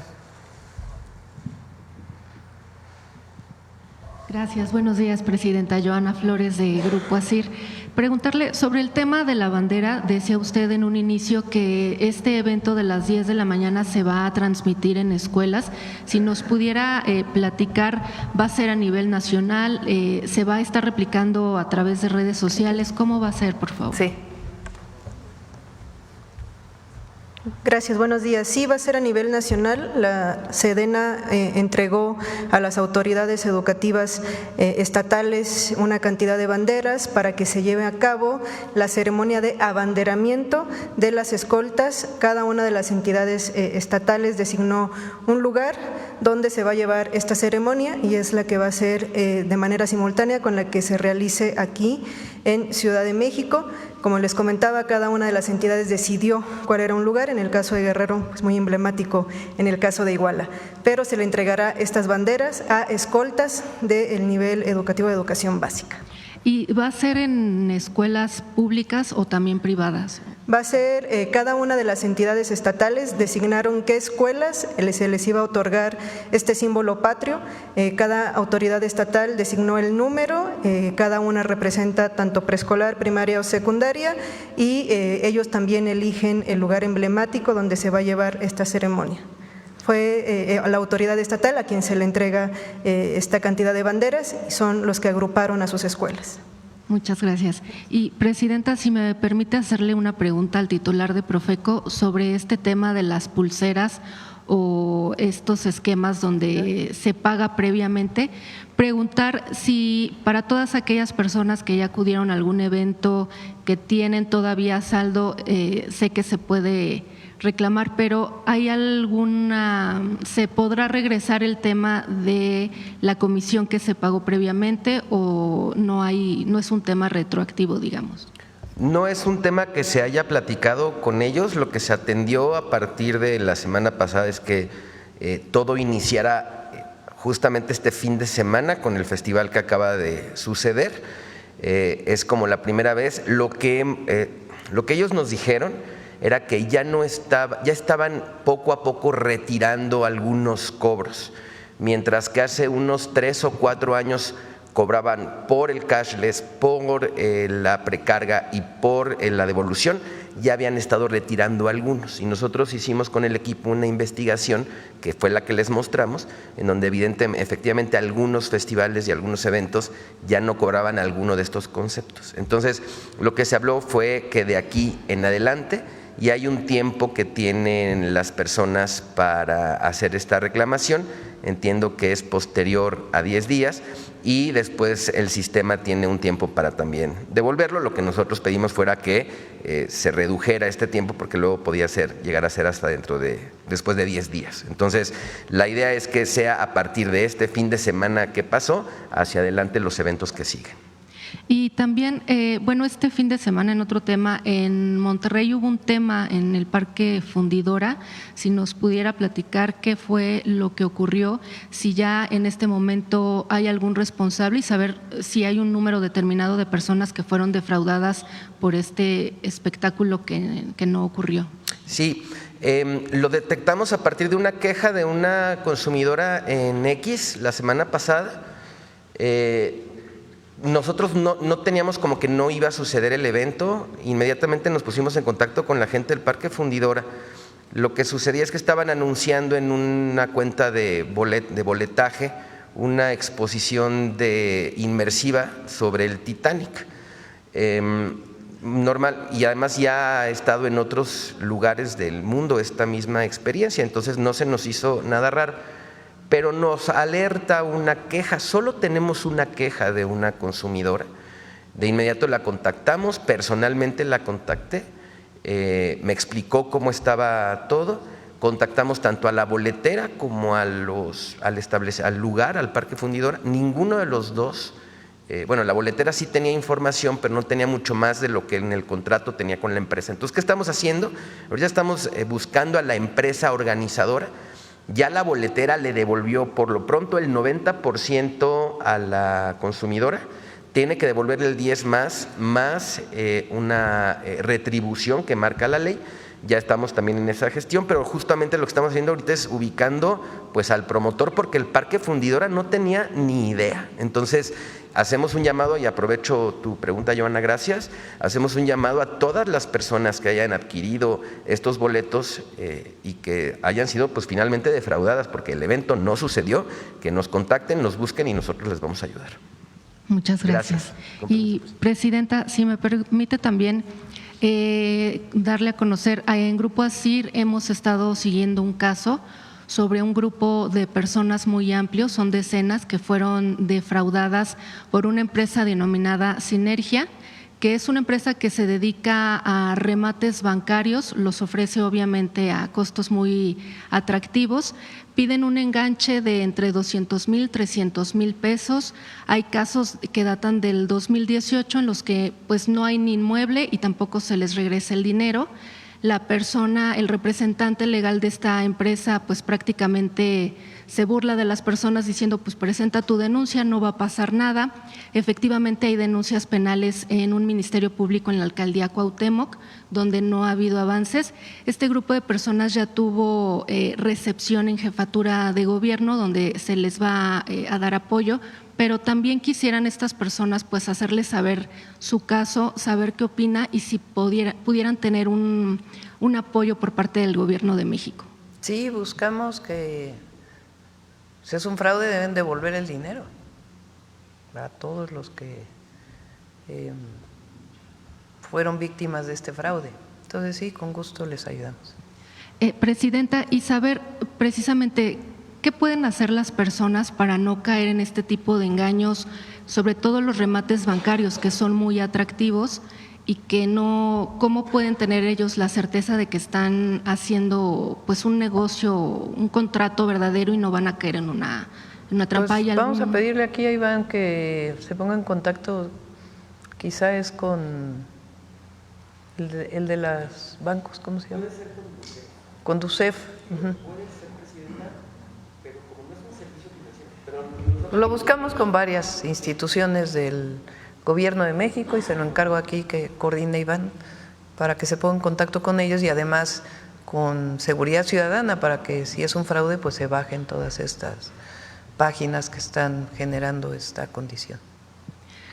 Gracias. Buenos días, Presidenta. Joana Flores, de Grupo ASIR. Preguntarle sobre el tema de la bandera. Decía usted en un inicio que este evento de las 10 de la mañana se va a transmitir en escuelas. Si nos pudiera platicar, ¿va a ser a nivel nacional? ¿Se va a estar replicando a través de redes sociales? ¿Cómo va a ser, por favor? Sí. Gracias, buenos días. Sí, va a ser a nivel nacional. La Sedena entregó a las autoridades educativas estatales una cantidad de banderas para que se lleve a cabo la ceremonia de abanderamiento de las escoltas. Cada una de las entidades estatales designó un lugar donde se va a llevar esta ceremonia y es la que va a ser de manera simultánea con la que se realice aquí en Ciudad de México. Como les comentaba, cada una de las entidades decidió cuál era un lugar. En el caso de Guerrero, es muy emblemático, en el caso de Iguala. Pero se le entregará estas banderas a escoltas del nivel educativo de educación básica. ¿Y va a ser en escuelas públicas o también privadas? Va a ser, cada una de las entidades estatales designaron qué escuelas se les iba a otorgar este símbolo patrio. Cada autoridad estatal designó el número, cada una representa tanto preescolar, primaria o secundaria, y ellos también eligen el lugar emblemático donde se va a llevar esta ceremonia. Fue la autoridad estatal a quien se le entrega esta cantidad de banderas y son los que agruparon a sus escuelas. Muchas gracias. Y, Presidenta, si me permite hacerle una pregunta al titular de Profeco sobre este tema de las pulseras o estos esquemas donde se paga previamente, preguntar si para todas aquellas personas que ya acudieron a algún evento que tienen todavía saldo, sé que se puede reclamar, pero ¿hay se podrá regresar el tema de la comisión que se pagó previamente o no es un tema retroactivo, digamos? No es un tema que se haya platicado con ellos. Lo que se atendió a partir de la semana pasada es que todo iniciara justamente este fin de semana con el festival que acaba de suceder. Es como la primera vez. Lo que ellos nos dijeron era que ya estaban poco a poco retirando algunos cobros, mientras que hace unos 3 o 4 años cobraban por el cashless, por la precarga y por la devolución, ya habían estado retirando algunos. Y nosotros hicimos con el equipo una investigación, que fue la que les mostramos, en donde efectivamente algunos festivales y algunos eventos ya no cobraban alguno de estos conceptos. Entonces, lo que se habló fue que de aquí en adelante, y hay un tiempo que tienen las personas para hacer esta reclamación, entiendo que es posterior a 10 días, y después el sistema tiene un tiempo para también devolverlo. Lo que nosotros pedimos fuera que se redujera este tiempo, porque luego podía llegar a ser hasta después de 10 días. Entonces, la idea es que sea a partir de este fin de semana que pasó, hacia adelante los eventos que siguen. Y también, bueno, este fin de semana en otro tema, en Monterrey hubo un tema en el Parque Fundidora, si nos pudiera platicar qué fue lo que ocurrió, si ya en este momento hay algún responsable y saber si hay un número determinado de personas que fueron defraudadas por este espectáculo que no ocurrió. Sí, lo detectamos a partir de una queja de una consumidora en X la semana pasada. Nosotros no teníamos como que no iba a suceder el evento, inmediatamente nos pusimos en contacto con la gente del Parque Fundidora. Lo que sucedía es que estaban anunciando en una cuenta de boletaje una exposición inmersiva sobre el Titanic. Normal, y además ya ha estado en otros lugares del mundo esta misma experiencia, entonces no se nos hizo nada raro. Pero nos alerta una queja, solo tenemos una queja de una consumidora. De inmediato la contactamos, personalmente la contacté, me explicó cómo estaba todo, contactamos tanto a la boletera como al lugar, al Parque Fundidora. Ninguno de los dos, bueno, la boletera sí tenía información, pero no tenía mucho más de lo que en el contrato tenía con la empresa. Entonces, ¿qué estamos haciendo? Ahorita estamos buscando a la empresa organizadora. Ya la boletera le devolvió por lo pronto el 90% a la consumidora, tiene que devolverle el 10 más una retribución que marca la ley. Ya estamos también en esa gestión, pero justamente lo que estamos haciendo ahorita es ubicando pues al promotor, porque el Parque Fundidora no tenía ni idea. Entonces hacemos un llamado, y aprovecho tu pregunta, Joana, gracias, hacemos un llamado a todas las personas que hayan adquirido estos boletos y que hayan sido pues finalmente defraudadas porque el evento no sucedió, que nos contacten, nos busquen y nosotros les vamos a ayudar. Muchas gracias. Y Presidenta, si me permite también darle a conocer, en Grupo ASIR hemos estado siguiendo un caso sobre un grupo de personas muy amplio, son decenas, que fueron defraudadas por una empresa denominada Sinergia, que es una empresa que se dedica a remates bancarios, los ofrece obviamente a costos muy atractivos, piden un enganche de entre 200,000, 300,000 pesos. Hay casos que datan del 2018 en los que pues no hay ni inmueble y tampoco se les regresa el dinero. La persona, el representante legal de esta empresa, pues prácticamente se burla de las personas diciendo, pues presenta tu denuncia, no va a pasar nada. Efectivamente hay denuncias penales en un ministerio público en la alcaldía Cuauhtémoc, donde no ha habido avances. Este grupo de personas ya tuvo recepción en jefatura de gobierno, donde se les va a dar apoyo, pero también quisieran estas personas pues hacerles saber su caso, saber qué opina y si pudieran tener un apoyo por parte del Gobierno de México. Sí, buscamos que si es un fraude deben devolver el dinero a todos los que fueron víctimas de este fraude. Entonces sí, con gusto les ayudamos. Presidenta, y saber precisamente ¿qué pueden hacer las personas para no caer en este tipo de engaños, sobre todo los remates bancarios que son muy atractivos y que no, cómo pueden tener ellos la certeza de que están haciendo pues un negocio, un contrato verdadero y no van a caer en una trampa? Pues vamos a pedirle aquí a Iván que se ponga en contacto, quizá es con el de los bancos, ¿cómo se llama? Con Ducef. Lo buscamos con varias instituciones del Gobierno de México y se lo encargo aquí que coordine Iván para que se ponga en contacto con ellos y además con Seguridad Ciudadana para que si es un fraude pues se bajen todas estas páginas que están generando esta condición.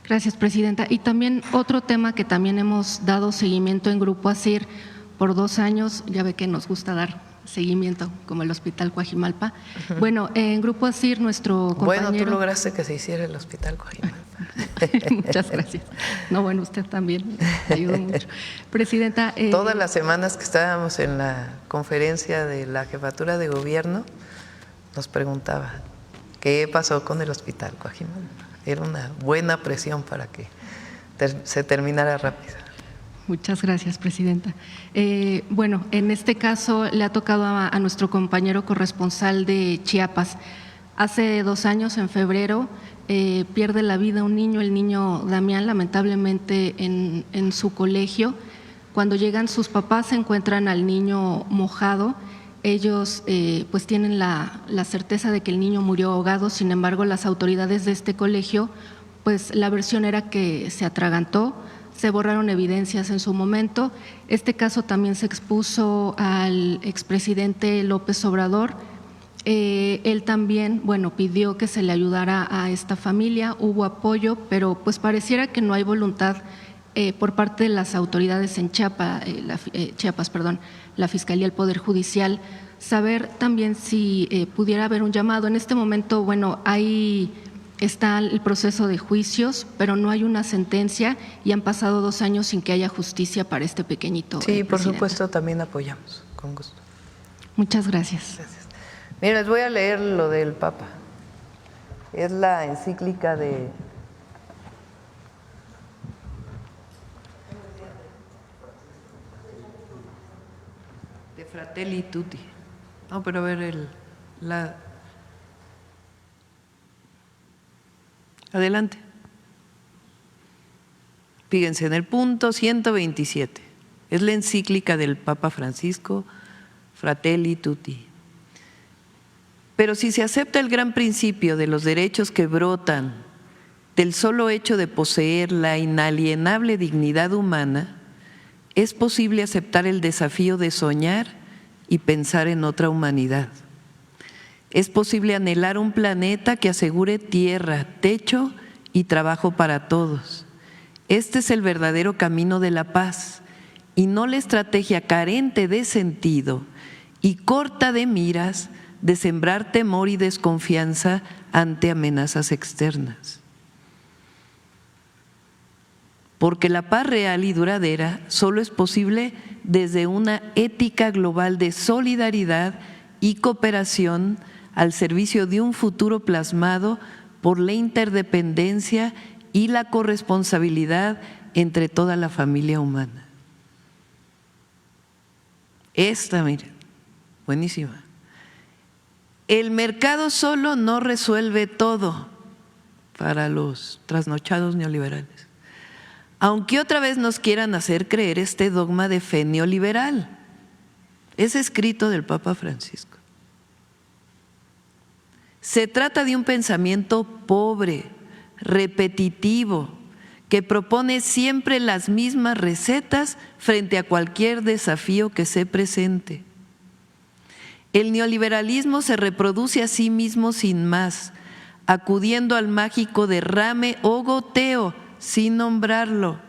Gracias, presidenta. Y también otro tema que también hemos dado seguimiento en Grupo ASIR por 2 años, ya ve que nos gusta dar seguimiento, como el Hospital Coajimalpa. Bueno, en Grupo ASIR nuestro compañero… Bueno, tú lograste que se hiciera el Hospital Coajimalpa. Muchas gracias. No, bueno, usted también ayudó mucho. Presidenta… Todas las semanas que estábamos en la conferencia de la Jefatura de Gobierno, nos preguntaba qué pasó con el Hospital Coajimalpa. Era una buena presión para que se terminara rápido. Muchas gracias, presidenta. Bueno, en este caso le ha tocado a nuestro compañero corresponsal de Chiapas. Hace 2 años, en febrero, pierde la vida un niño, el niño Damián, lamentablemente en su colegio. Cuando llegan sus papás se encuentran al niño mojado. Ellos pues tienen la certeza de que el niño murió ahogado. Sin embargo, las autoridades de este colegio, pues la versión era que se atragantó. Se borraron evidencias en su momento. Este caso también se expuso al expresidente López Obrador. Él también, bueno, pidió que se le ayudara a esta familia. Hubo apoyo, pero pues pareciera que no hay voluntad por parte de las autoridades en Chiapas, la Fiscalía, el Poder Judicial, saber también si pudiera haber un llamado. En este momento, bueno, está el proceso de juicios, pero no hay una sentencia y han pasado 2 años sin que haya justicia para este pequeñito. Sí, por supuesto, también apoyamos, con gusto. Muchas gracias. Gracias. Mira, les voy a leer lo del Papa. Es la encíclica de Fratelli Tutti. No, pero a ver, adelante. Fíjense, en el punto 127, es la encíclica del Papa Francisco, Fratelli Tutti. Pero si se acepta el gran principio de los derechos que brotan del solo hecho de poseer la inalienable dignidad humana, es posible aceptar el desafío de soñar y pensar en otra humanidad. Es posible anhelar un planeta que asegure tierra, techo y trabajo para todos. Este es el verdadero camino de la paz y no la estrategia carente de sentido y corta de miras de sembrar temor y desconfianza ante amenazas externas. Porque la paz real y duradera solo es posible desde una ética global de solidaridad y cooperación al servicio de un futuro plasmado por la interdependencia y la corresponsabilidad entre toda la familia humana. Esta, mira, buenísima. El mercado solo no resuelve todo para los trasnochados neoliberales. Aunque otra vez nos quieran hacer creer este dogma de fe neoliberal. Es escrito del Papa Francisco. Se trata de un pensamiento pobre, repetitivo, que propone siempre las mismas recetas frente a cualquier desafío que se presente. El neoliberalismo se reproduce a sí mismo sin más, acudiendo al mágico derrame o goteo, sin nombrarlo,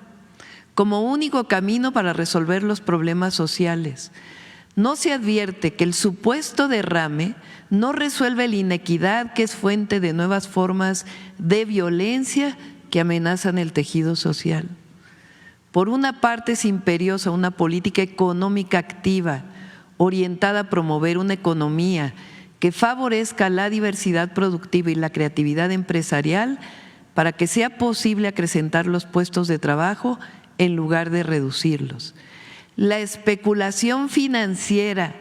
como único camino para resolver los problemas sociales. No se advierte que el supuesto derrame no resuelve la inequidad que es fuente de nuevas formas de violencia que amenazan el tejido social. Por una parte es imperiosa una política económica activa, orientada a promover una economía que favorezca la diversidad productiva y la creatividad empresarial para que sea posible acrecentar los puestos de trabajo en lugar de reducirlos. La especulación financiera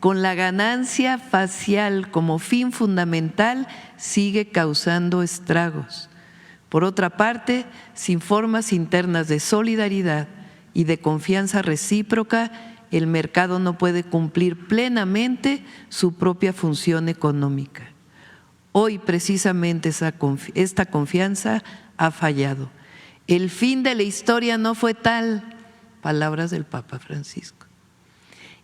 con la ganancia facial como fin fundamental sigue causando estragos. Por otra parte, sin formas internas de solidaridad y de confianza recíproca, el mercado no puede cumplir plenamente su propia función económica. Hoy precisamente esta confianza ha fallado. El fin de la historia no fue tal, palabras del Papa Francisco.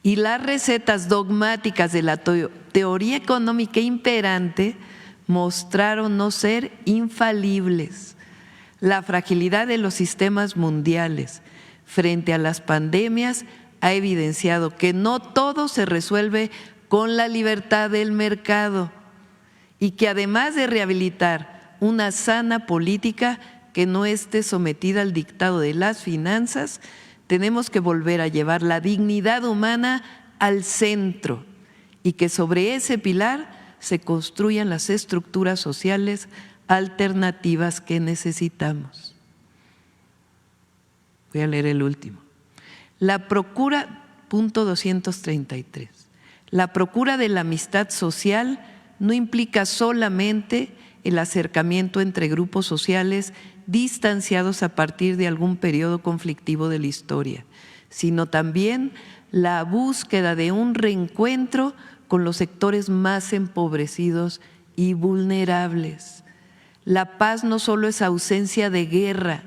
Y las recetas dogmáticas de la teoría económica imperante mostraron no ser infalibles. La fragilidad de los sistemas mundiales frente a las pandemias ha evidenciado que no todo se resuelve con la libertad del mercado y que además de rehabilitar una sana política que no esté sometida al dictado de las finanzas, tenemos que volver a llevar la dignidad humana al centro y que sobre ese pilar se construyan las estructuras sociales alternativas que necesitamos. Voy a leer el último. La procura, punto 233, la procura de la amistad social no implica solamente el acercamiento entre grupos sociales distanciados a partir de algún periodo conflictivo de la historia, sino también la búsqueda de un reencuentro con los sectores más empobrecidos y vulnerables. La paz no solo es ausencia de guerra,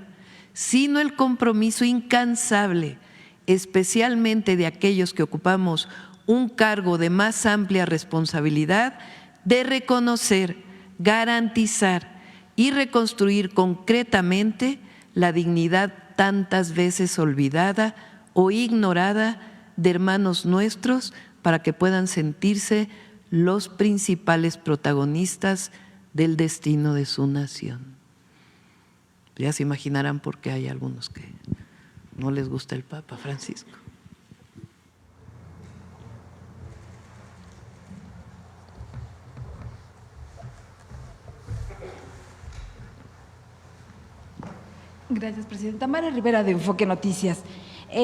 sino el compromiso incansable, especialmente de aquellos que ocupamos un cargo de más amplia responsabilidad, de reconocer, garantizar y reconstruir concretamente la dignidad tantas veces olvidada o ignorada de hermanos nuestros para que puedan sentirse los principales protagonistas del destino de su nación. Ya se imaginarán por qué hay algunos que no les gusta el Papa Francisco. Gracias, Presidenta. Mara Rivera, de Enfoque Noticias.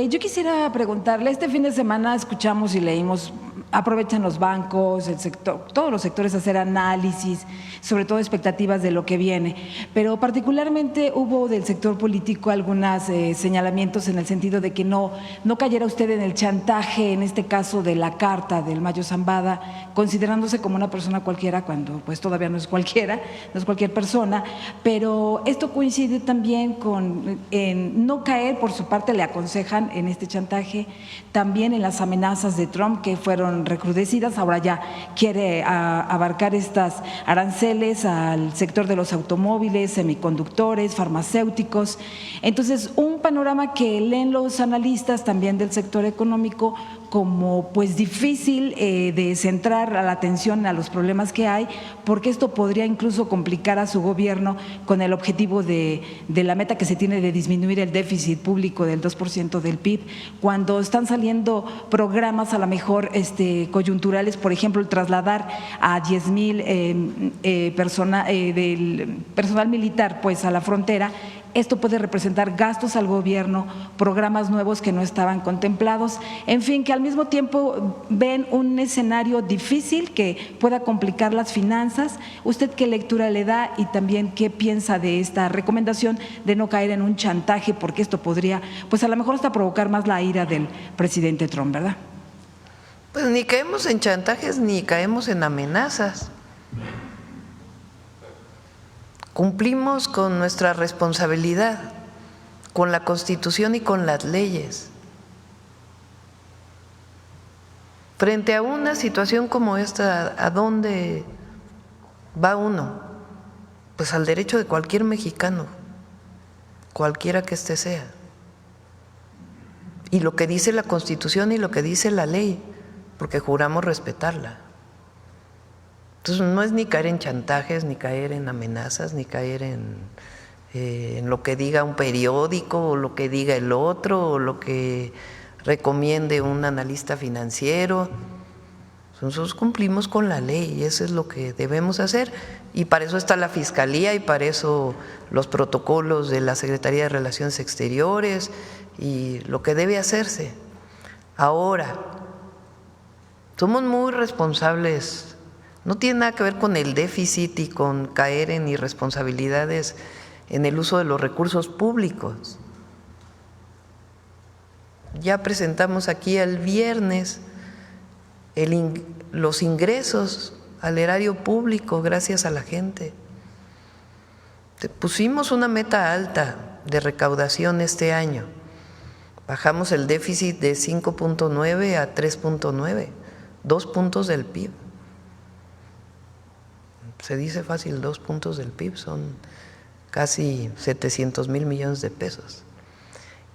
Yo quisiera preguntarle, este fin de semana escuchamos y leímos, aprovechan los bancos, el sector, todos los sectores a hacer análisis, sobre todo expectativas de lo que viene, pero particularmente hubo del sector político algunos señalamientos en el sentido de que no cayera usted en el chantaje, en este caso de la carta del Mayo Zambada, considerándose como una persona cualquiera, cuando pues todavía no es cualquiera, no es cualquier persona, pero esto coincide también con no caer, por su parte le aconsejan en este chantaje, también en las amenazas de Trump que fueron recrudecidas, ahora ya quiere abarcar estas aranceles al sector de los automóviles, semiconductores, farmacéuticos. Entonces, un panorama que leen los analistas también del sector económico como pues difícil de centrar la atención a los problemas que hay, porque esto podría incluso complicar a su gobierno con el objetivo de la meta que se tiene de disminuir el déficit público del 2% del PIB, cuando están saliendo programas a lo mejor coyunturales, por ejemplo, el trasladar a 10,000 del personal militar pues a la frontera. Esto puede representar gastos al gobierno, programas nuevos que no estaban contemplados, en fin, que al mismo tiempo ven un escenario difícil que pueda complicar las finanzas. ¿Usted qué lectura le da y también qué piensa de esta recomendación de no caer en un chantaje? Porque esto podría, pues a lo mejor hasta provocar más la ira del presidente Trump, ¿verdad? Pues ni caemos en chantajes ni caemos en amenazas. Cumplimos con nuestra responsabilidad, con la Constitución y con las leyes. Frente a una situación como esta, ¿a dónde va uno? Pues al derecho de cualquier mexicano, cualquiera que éste sea. Y lo que dice la Constitución y lo que dice la ley, porque juramos respetarla. Entonces no es ni caer en chantajes, ni caer en amenazas, ni caer en lo que diga un periódico, o lo que diga el otro, o lo que recomiende un analista financiero. Nosotros cumplimos con la ley y eso es lo que debemos hacer. Y para eso está la Fiscalía y para eso los protocolos de la Secretaría de Relaciones Exteriores y lo que debe hacerse. Ahora, somos muy responsables. No tiene nada que ver con el déficit y con caer en irresponsabilidades en el uso de los recursos públicos. Ya presentamos aquí el viernes los ingresos al erario público gracias a la gente. Pusimos una meta alta de recaudación este año. Bajamos el déficit de 5.9 a 3.9, 2 puntos del PIB. se dice fácil, 2 puntos del PIB son casi 700,000 millones de pesos.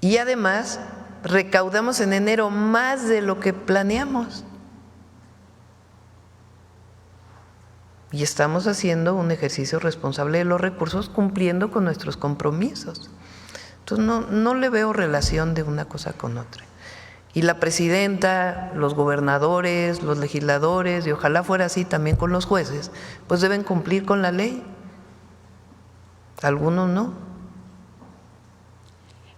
Y además recaudamos en enero más de lo que planeamos. Y estamos haciendo un ejercicio responsable de los recursos, cumpliendo con nuestros compromisos. Entonces no le veo relación de una cosa con otra. Y la presidenta, los gobernadores, los legisladores, y ojalá fuera así también con los jueces, pues deben cumplir con la ley. Algunos no.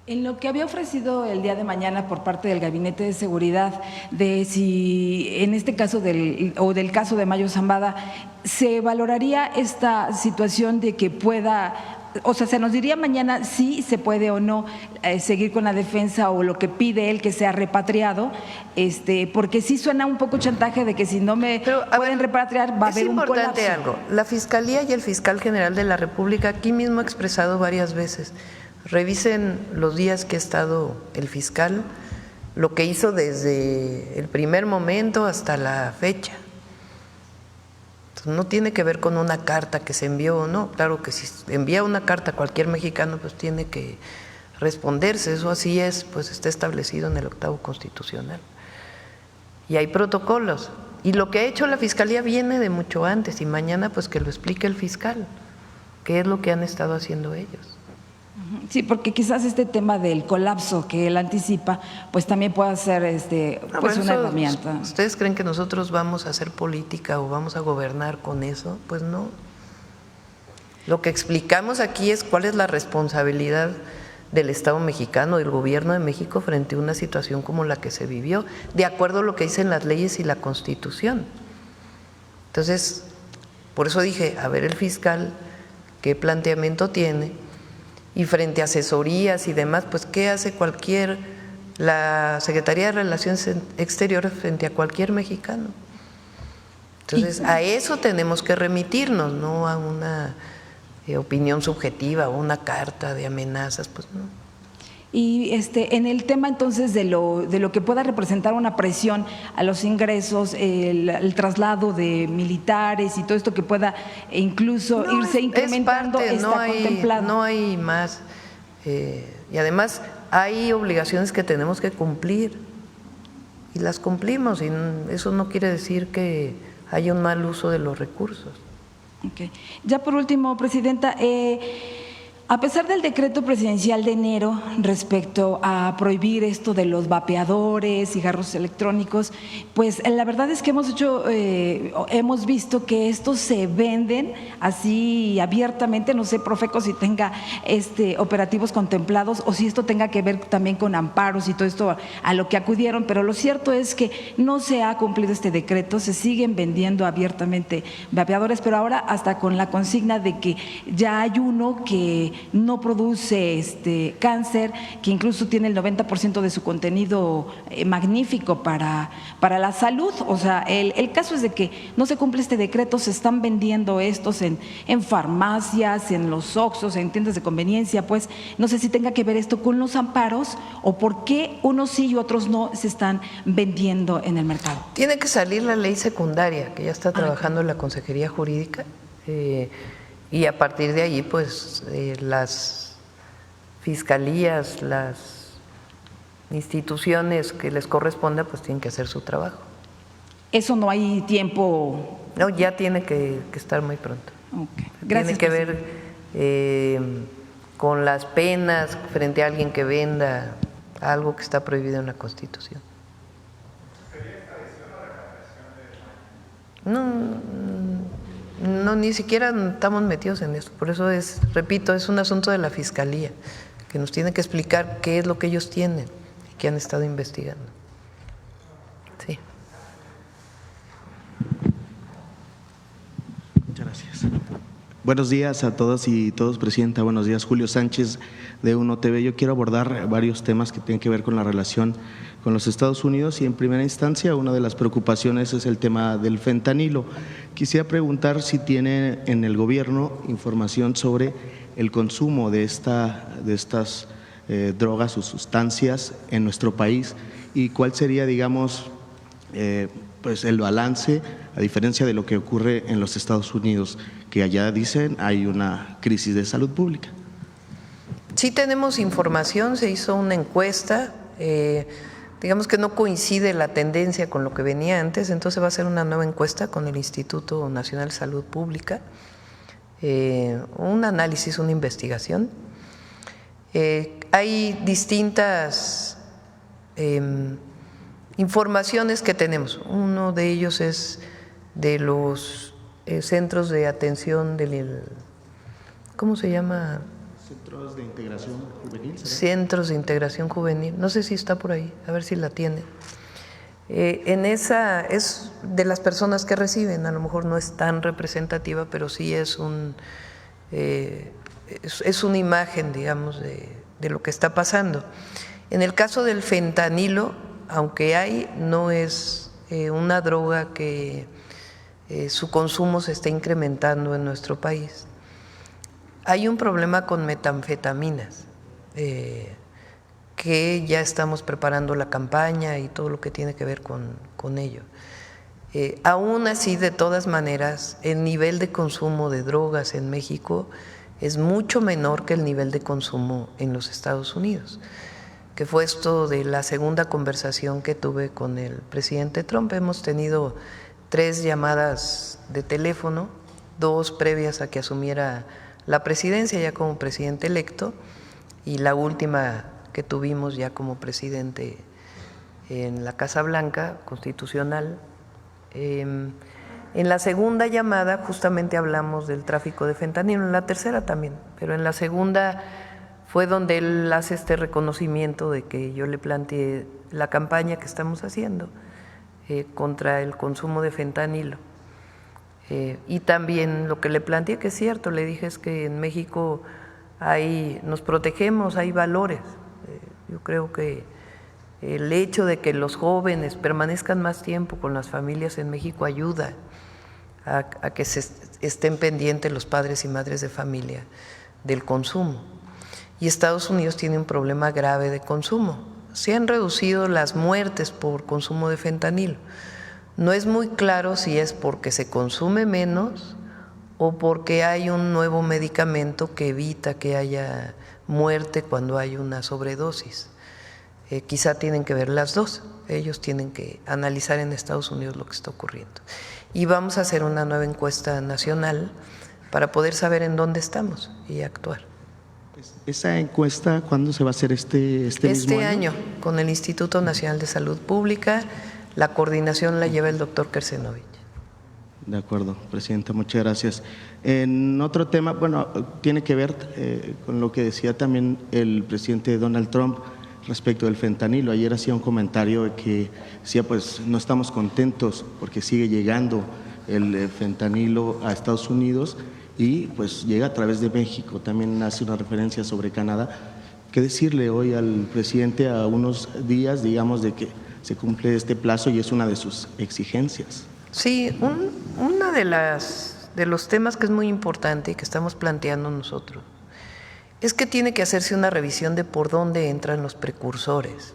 En lo que había ofrecido el día de mañana por parte del Gabinete de Seguridad, de si en este caso del caso de Mayo Zambada, se valoraría esta situación de que pueda, o sea, se nos diría mañana si se puede o no seguir con la defensa o lo que pide él que sea repatriado, porque sí suena un poco chantaje de que si no me pueden repatriar va a haber un colapso. Es importante algo, la Fiscalía y el Fiscal General de la República aquí mismo ha expresado varias veces. Revisen los días que ha estado el fiscal, lo que hizo desde el primer momento hasta la fecha. Entonces, no tiene que ver con una carta que se envió o no. Claro que si envía una carta a cualquier mexicano, pues tiene que responderse. Eso así es, pues está establecido en el 8º constitucional. Y hay protocolos. Y lo que ha hecho la Fiscalía viene de mucho antes. Y mañana, pues que lo explique el fiscal, qué es lo que han estado haciendo ellos. Sí, porque quizás este tema del colapso que él anticipa, pues también pueda ser pues una herramienta. ¿Ustedes creen que nosotros vamos a hacer política o vamos a gobernar con eso? Pues no. Lo que explicamos aquí es cuál es la responsabilidad del Estado mexicano, del gobierno de México frente a una situación como la que se vivió, de acuerdo a lo que dicen las leyes y la Constitución. Entonces, por eso dije, a ver el fiscal qué planteamiento tiene. Y frente a asesorías y demás, pues ¿qué hace la Secretaría de Relaciones Exteriores frente a cualquier mexicano? Entonces, a eso tenemos que remitirnos, no a una opinión subjetiva o una carta de amenazas, pues no. Y en el tema entonces de lo que pueda representar una presión a los ingresos, el traslado de militares y todo esto que pueda incluso irse incrementando, está contemplado. No hay más. Y además hay obligaciones que tenemos que cumplir y las cumplimos, y eso no quiere decir que haya un mal uso de los recursos. Okay. Ya por último, Presidenta, a pesar del decreto presidencial de enero respecto a prohibir esto de los vapeadores, cigarros electrónicos, pues la verdad es que hemos visto que estos se venden así abiertamente. No sé, Profeco, si tenga operativos contemplados o si esto tenga que ver también con amparos y todo esto a lo que acudieron, pero lo cierto es que no se ha cumplido este decreto, se siguen vendiendo abiertamente vapeadores, pero ahora hasta con la consigna de que ya hay uno que no produce cáncer, que incluso tiene el 90% de su contenido magnífico para la salud. O sea, el caso es de que no se cumple este decreto, se están vendiendo estos en farmacias, en los Oxxos, en tiendas de conveniencia. Pues no sé si tenga que ver esto con los amparos o por qué unos sí y otros no se están vendiendo en el mercado. Tiene que salir la ley secundaria, que ya está trabajando la Consejería Jurídica, y a partir de ahí, pues las fiscalías, las instituciones que les corresponda, pues tienen que hacer su trabajo. ¿Eso no hay tiempo? No, ya tiene que estar muy pronto. Okay. Gracias. Tiene que ver con las penas frente a alguien que venda algo que está prohibido en la Constitución. No, ni siquiera estamos metidos en esto. Por eso repito, es un asunto de la Fiscalía, que nos tiene que explicar qué es lo que ellos tienen y que han estado investigando. Sí. Muchas gracias. Buenos días a todas y todos, Presidenta. Buenos días, Julio Sánchez de Uno TV. Yo quiero abordar varios temas que tienen que ver con la relación con los Estados Unidos y en primera instancia una de las preocupaciones es el tema del fentanilo. Quisiera preguntar si tiene en el gobierno información sobre el consumo de estas drogas o sustancias en nuestro país y cuál sería, digamos, pues el balance, a diferencia de lo que ocurre en los Estados Unidos, que allá dicen hay una crisis de salud pública. Sí tenemos información, se hizo una encuesta, digamos que no coincide la tendencia con lo que venía antes, entonces va a ser una nueva encuesta con el Instituto Nacional de Salud Pública, un análisis, una investigación. Hay distintas informaciones que tenemos. Uno de ellos es de los centros de atención del, ¿cómo se llama? Centros de integración juvenil. ¿será? Centros de integración juvenil. No sé si está por ahí, a ver si la tiene. En esa es de las personas que reciben, a lo mejor no es tan representativa, pero sí es una imagen, digamos, de lo que está pasando. En el caso del fentanilo, aunque hay, no es una droga que su consumo se está incrementando en nuestro país. Hay un problema con metanfetaminas, que ya estamos preparando la campaña y todo lo que tiene que ver con ello. Aún así, de todas maneras, el nivel de consumo de drogas en México es mucho menor que el nivel de consumo en los Estados Unidos, que fue esto de la segunda conversación que tuve con el presidente Trump. Hemos tenido 3 llamadas de teléfono, 2 previas a que asumiera la presidencia ya como presidente electo y la última que tuvimos ya como presidente en la Casa Blanca Constitucional. En la segunda llamada justamente hablamos del tráfico de fentanilo, en la tercera también, pero en la segunda fue donde él hace este reconocimiento de que yo le planteé la campaña que estamos haciendo contra el consumo de fentanilo. Y también lo que le planteé, que es cierto, le dije es que en México nos protegemos, hay valores. Yo creo que el hecho de que los jóvenes permanezcan más tiempo con las familias en México ayuda a que estén pendientes los padres y madres de familia del consumo. Y Estados Unidos tiene un problema grave de consumo. Se han reducido las muertes por consumo de fentanilo. No es muy claro si es porque se consume menos o porque hay un nuevo medicamento que evita que haya muerte cuando hay una sobredosis. Quizá tienen que ver las dos. Ellos tienen que analizar en Estados Unidos lo que está ocurriendo. Y vamos a hacer una nueva encuesta nacional para poder saber en dónde estamos y actuar. ¿Esa encuesta cuándo se va a hacer este mismo año? Con el Instituto Nacional de Salud Pública. La coordinación la lleva el doctor Kersenovich. De acuerdo, presidenta, muchas gracias. En otro tema, bueno, tiene que ver con lo que decía también el presidente Donald Trump respecto del fentanilo. Ayer hacía un comentario de que decía, pues no estamos contentos porque sigue llegando el fentanilo a Estados Unidos y pues llega a través de México. También hace una referencia sobre Canadá. ¿Qué decirle hoy al presidente a unos días, digamos, de que se cumple este plazo y es una de sus exigencias? Sí, una de los temas que es muy importante y que estamos planteando nosotros es que tiene que hacerse una revisión de por dónde entran los precursores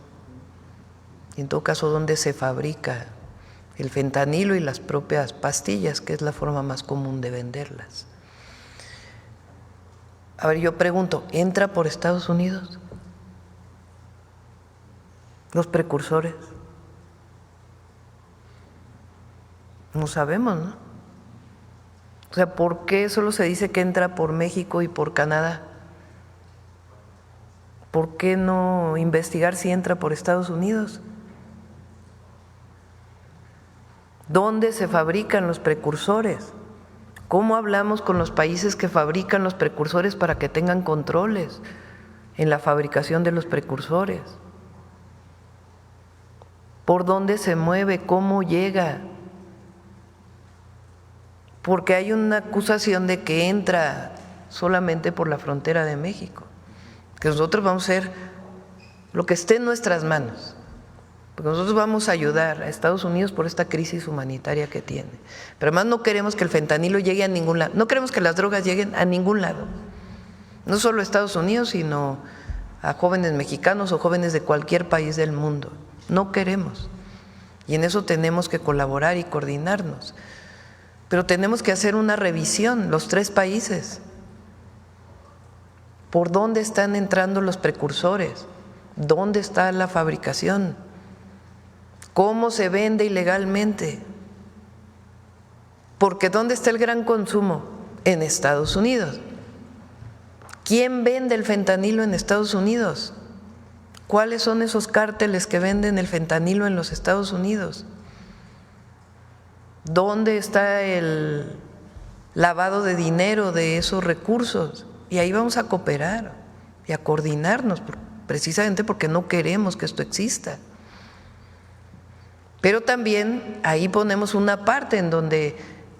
y en todo caso dónde se fabrica el fentanilo y las propias pastillas, que es la forma más común de venderlas. A ver, yo pregunto, ¿entra por Estados Unidos los precursores? No sabemos, ¿no? O sea, ¿por qué solo se dice que entra por México y por Canadá? ¿Por qué no investigar si entra por Estados Unidos? ¿Dónde se fabrican los precursores? ¿Cómo hablamos con los países que fabrican los precursores para que tengan controles en la fabricación de los precursores? ¿Por dónde se mueve? ¿Cómo llega? Porque hay una acusación de que entra solamente por la frontera de México, que nosotros vamos a hacer lo que esté en nuestras manos, porque nosotros vamos a ayudar a Estados Unidos por esta crisis humanitaria que tiene. Pero además no queremos que el fentanilo llegue a ningún lado, no queremos que las drogas lleguen a ningún lado, no solo a Estados Unidos, sino a jóvenes mexicanos o jóvenes de cualquier país del mundo. No queremos. y en eso tenemos que colaborar y coordinarnos. Pero tenemos que hacer una revisión, los 3 países. ¿Por dónde están entrando los precursores? ¿Dónde está la fabricación? ¿Cómo se vende ilegalmente? Porque ¿dónde está el gran consumo? En Estados Unidos. ¿Quién vende el fentanilo en Estados Unidos? ¿Cuáles son esos cárteles que venden el fentanilo en los Estados Unidos? ¿Dónde está el lavado de dinero de esos recursos? Y ahí vamos a cooperar y a coordinarnos, precisamente porque no queremos que esto exista. Pero también ahí ponemos una parte en donde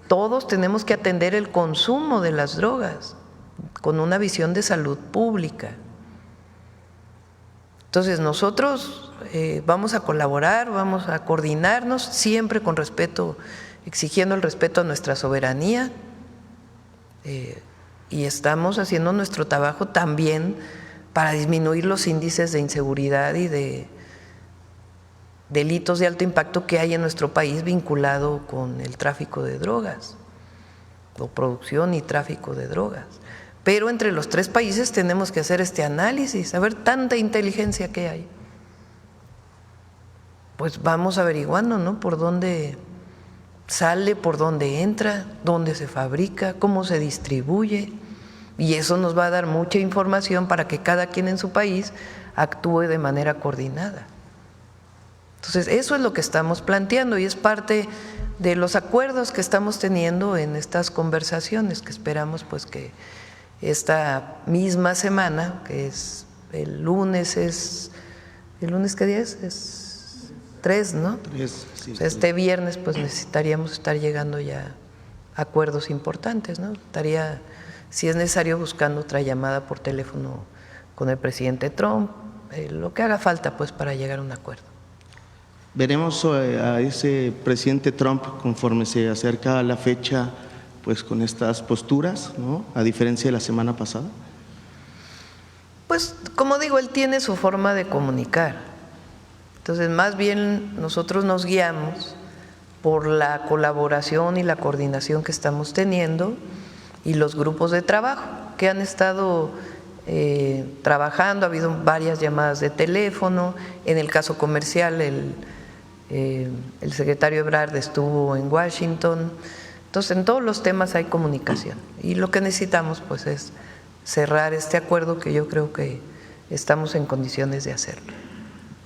todos tenemos que atender el consumo de las drogas con una visión de salud pública. Entonces nosotros vamos a colaborar, vamos a coordinarnos, siempre con respeto, exigiendo el respeto a nuestra soberanía, y estamos haciendo nuestro trabajo también para disminuir los índices de inseguridad y de delitos de alto impacto que hay en nuestro país vinculado con el tráfico de drogas o producción y tráfico de drogas. Pero entre los 3 países tenemos que hacer este análisis, a ver tanta inteligencia que hay. Pues vamos averiguando, ¿no? Por dónde sale, por dónde entra, dónde se fabrica, cómo se distribuye, y eso nos va a dar mucha información para que cada quien en su país actúe de manera coordinada. Entonces, eso es lo que estamos planteando y es parte de los acuerdos que estamos teniendo en estas conversaciones, que esperamos pues que esta misma semana, que es el lunes, ¿el lunes qué día es? Es 3, ¿no? 3, sí. O sea, este viernes pues necesitaríamos estar llegando ya a acuerdos importantes, ¿no? Estaría, si es necesario, buscando otra llamada por teléfono con el presidente Trump, lo que haga falta pues para llegar a un acuerdo. Veremos a ese presidente Trump conforme se acerca a la fecha, pues con estas posturas, ¿no? A diferencia de la semana pasada. Pues como digo, él tiene su forma de comunicar. Entonces, más bien nosotros nos guiamos por la colaboración y la coordinación que estamos teniendo y los grupos de trabajo que han estado trabajando. Ha habido varias llamadas de teléfono. En el caso comercial, el secretario Ebrard estuvo en Washington. Entonces, en todos los temas hay comunicación y lo que necesitamos pues es cerrar este acuerdo, que yo creo que estamos en condiciones de hacerlo.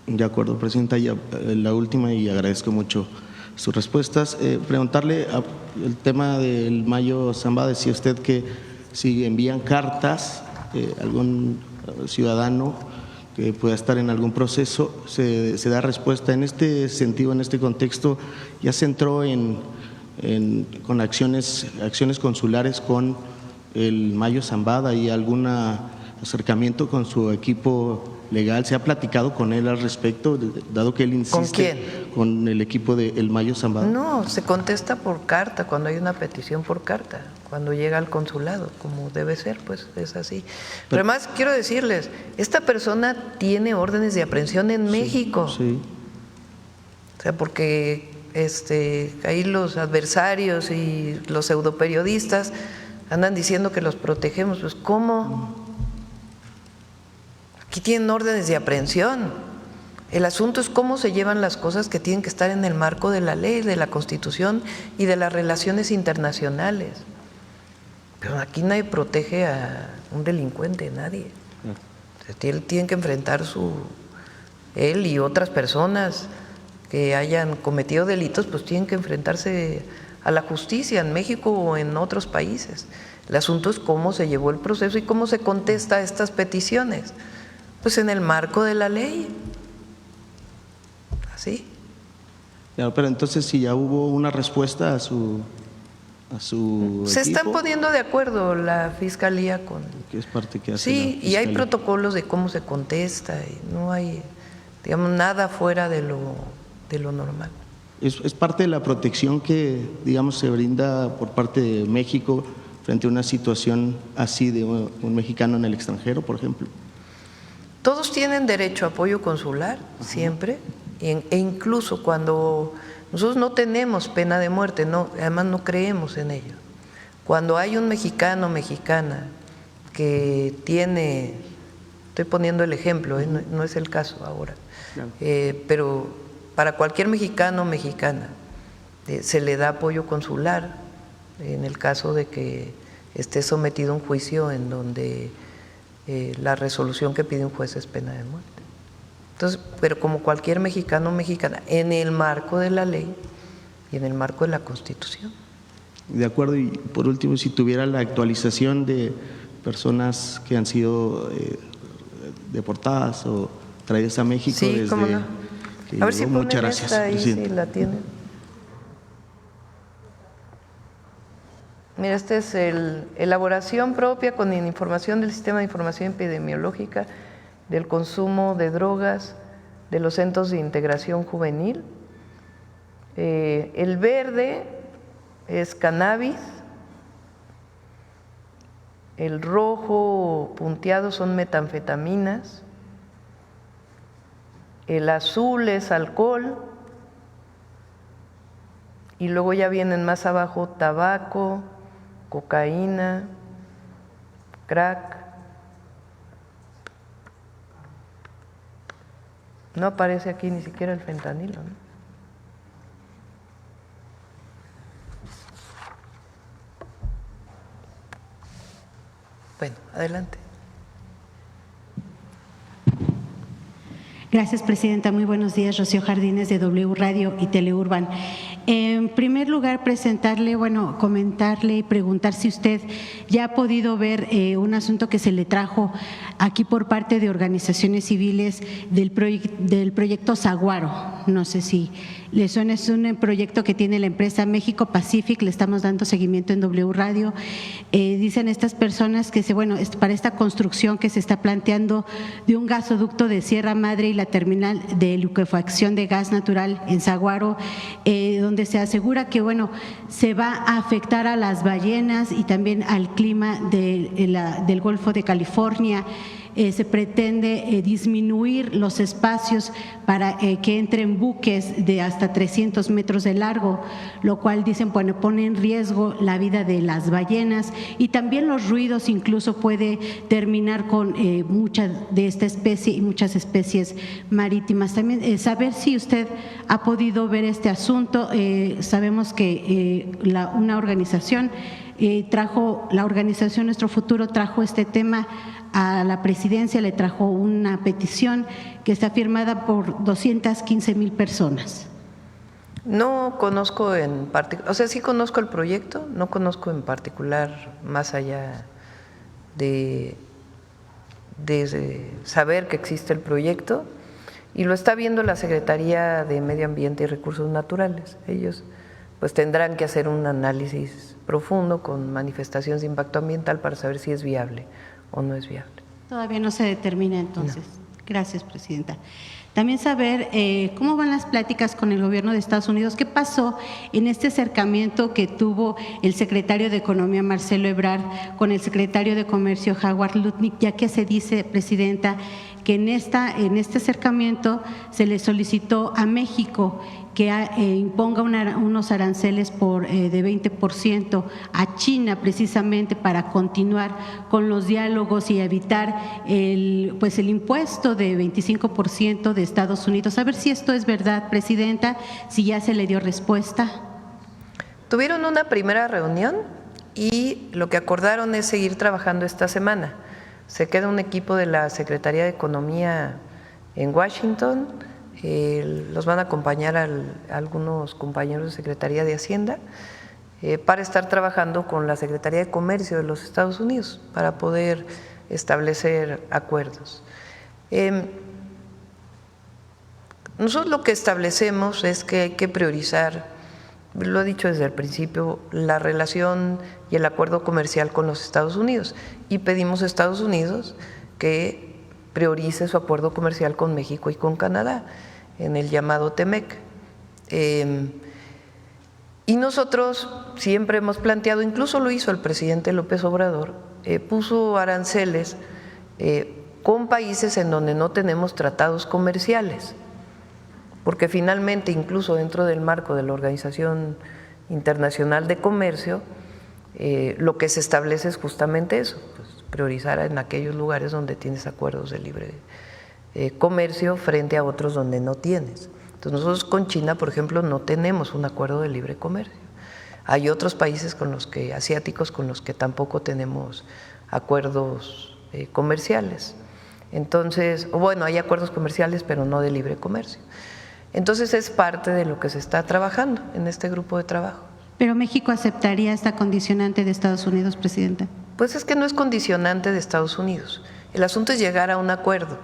De acuerdo, Presidenta. Ya la última, y agradezco mucho sus respuestas. Preguntarle el tema del Mayo Zambada. Decía usted que si envían cartas, algún ciudadano que pueda estar en algún proceso, se da respuesta. En este sentido, en este contexto, ya se entró con acciones consulares con el Mayo Zambada y algún acercamiento con su equipo legal. ¿Se ha platicado con él al respecto, dado que él insiste? ¿Con quién? Con el equipo del Mayo Zambada. No, se contesta por carta, cuando hay una petición por carta, cuando llega al consulado, como debe ser, pues es así. Pero además quiero decirles, esta persona tiene órdenes de aprehensión en México. Sí. O sea, porque ahí los adversarios y los pseudoperiodistas andan diciendo que los protegemos. Pues ¿cómo? Aquí tienen órdenes de aprehensión. El asunto es cómo se llevan las cosas, que tienen que estar en el marco de la ley, de la Constitución y de las relaciones internacionales. Pero aquí nadie protege a un delincuente, nadie. O sea, tienen que enfrentar él y otras personas que hayan cometido delitos, pues tienen que enfrentarse a la justicia en México o en otros países. El asunto es cómo se llevó el proceso y cómo se contesta a estas peticiones. Pues en el marco de la ley. Así. Pero entonces, si ya hubo una respuesta a su se equipo, están poniendo de acuerdo la Fiscalía con… que es parte que hace Sí, la y hay Fiscalía. protocolos de cómo se contesta y no hay, digamos, nada fuera de lo normal. Es parte de la protección que, digamos, se brinda por parte de México frente a una situación así de un mexicano en el extranjero, por ejemplo. Todos tienen derecho a apoyo consular, siempre, E incluso cuando nosotros no tenemos pena de muerte, no, además no creemos en ello. Cuando hay un mexicano o mexicana que tiene, estoy poniendo el ejemplo, no es el caso ahora, claro. Pero para cualquier mexicano o mexicana se le da apoyo consular en el caso de que esté sometido a un juicio en donde la resolución que pide un juez es pena de muerte. Entonces, pero como cualquier mexicano o mexicana, en el marco de la ley y en el marco de la Constitución. De acuerdo, y por último, si tuviera la actualización de personas que han sido deportadas o traídas a México sí, desde cómo no. que a ver si muchas gracias, esta ahí, presidente. si la tienen. Mira, este es elaboración propia con información del Sistema de Información Epidemiológica del consumo de drogas de los centros de integración juvenil. El verde es cannabis, el rojo punteado son metanfetaminas, el azul es alcohol y luego ya vienen más abajo tabaco, cocaína, crack. No aparece aquí ni siquiera el fentanilo, ¿no? Bueno, adelante. Gracias, presidenta. Muy buenos días. Rocío Jardines, de W Radio y Teleurban. En primer lugar, comentarle y preguntar si usted ya ha podido ver un asunto que se le trajo aquí por parte de organizaciones civiles del proyecto Saguaro. No sé si le suena, es un proyecto que tiene la empresa México Pacific, le estamos dando seguimiento en W Radio. Dicen estas personas que para esta construcción que se está planteando de un gasoducto de Sierra Madre y la terminal de liquefacción de gas natural en Saguaro, donde se asegura que se va a afectar a las ballenas y también al clima del Golfo de California. Se pretende disminuir los espacios para que entren buques de hasta 300 metros de largo, lo cual dicen pone en riesgo la vida de las ballenas y también los ruidos, incluso puede terminar con muchas de esta especie y muchas especies marítimas. También saber si usted ha podido ver este asunto. Sabemos que una organización la organización Nuestro Futuro trajo este tema a la presidencia, le trajo una petición que está firmada por 215,000 personas. No conozco en particular, o sea, sí conozco el proyecto, no conozco en particular más allá de saber que existe el proyecto, y lo está viendo la Secretaría de Medio Ambiente y Recursos Naturales. Ellos pues tendrán que hacer un análisis profundo con manifestaciones de impacto ambiental para saber si es viable o no es viable. Todavía no se determina entonces. No. Gracias, presidenta. También saber cómo van las pláticas con el gobierno de Estados Unidos. ¿Qué pasó en este acercamiento que tuvo el secretario de Economía, Marcelo Ebrard, con el secretario de Comercio, Howard Lutnick, ya que se dice, presidenta, que en este acercamiento se le solicitó a México que imponga unos aranceles de 20% a China, precisamente para continuar con los diálogos y evitar el impuesto de 25% de Estados Unidos? A ver si esto es verdad, presidenta, si ya se le dio respuesta. Tuvieron una primera reunión y lo que acordaron es seguir trabajando esta semana. Se queda un equipo de la Secretaría de Economía en Washington. Los van a acompañar algunos compañeros de Secretaría de Hacienda para estar trabajando con la Secretaría de Comercio de los Estados Unidos para poder establecer acuerdos. Nosotros lo que establecemos es que hay que priorizar, lo he dicho desde el principio, la relación y el acuerdo comercial con los Estados Unidos, y pedimos a Estados Unidos que priorice su acuerdo comercial con México y con Canadá en el llamado TEMEC. Y nosotros siempre hemos planteado, incluso lo hizo el presidente López Obrador, puso aranceles con países en donde no tenemos tratados comerciales. porque finalmente, incluso dentro del marco de la Organización Internacional de Comercio, lo que se establece es justamente eso, pues, priorizar en aquellos lugares donde tienes acuerdos de libre comercio frente a otros donde no tienes. Entonces nosotros con China, por ejemplo, no tenemos un acuerdo de libre comercio. Hay otros países asiáticos con los que tampoco tenemos acuerdos comerciales. Entonces, bueno, hay acuerdos comerciales, pero no de libre comercio. Entonces es parte de lo que se está trabajando en este grupo de trabajo. ¿Pero México aceptaría esta condicionante de Estados Unidos, Presidenta? Pues es que no es condicionante de Estados Unidos. El asunto es llegar a un acuerdo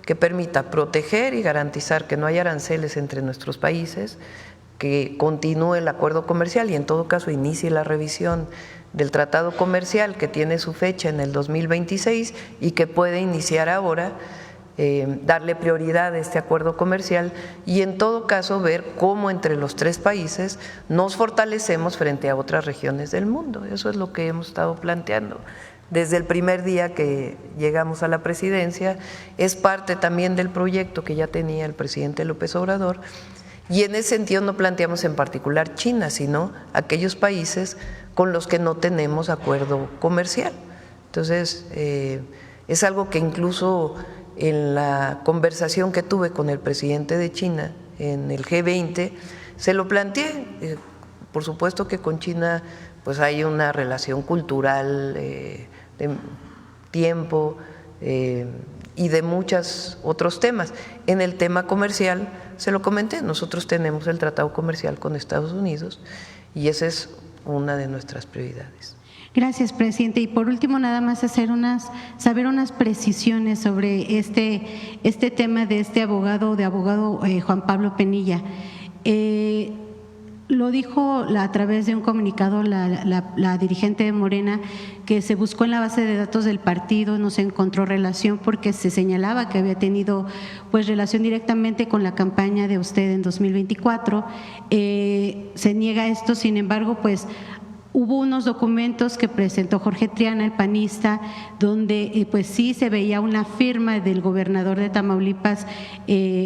que permita proteger y garantizar que no haya aranceles entre nuestros países, que continúe el acuerdo comercial y en todo caso inicie la revisión del tratado comercial que tiene su fecha en el 2026 y que puede iniciar ahora, darle prioridad a este acuerdo comercial y en todo caso ver cómo entre los tres países nos fortalecemos frente a otras regiones del mundo. Eso es lo que hemos estado planteando desde el primer día que llegamos a la presidencia. Es parte también del proyecto que ya tenía el presidente López Obrador y en ese sentido no planteamos en particular China, sino aquellos países con los que no tenemos acuerdo comercial. Entonces, es algo que incluso en la conversación que tuve con el presidente de China en el G20 se lo planteé. Por supuesto que con China pues hay una relación cultural de tiempo y de muchos otros temas. En el tema comercial se lo comenté, nosotros tenemos el tratado comercial con Estados Unidos y esa es una de nuestras prioridades. Gracias, presidente. Y por último, nada más saber unas precisiones sobre este tema de este abogado Juan Pablo Penilla. Lo dijo a través de un comunicado la dirigente de Morena, que se buscó en la base de datos del partido, no se encontró relación porque se señalaba que había tenido pues relación directamente con la campaña de usted en 2024. Se niega esto, sin embargo, pues hubo unos documentos que presentó Jorge Triana, el panista, donde pues sí se veía una firma del gobernador de Tamaulipas,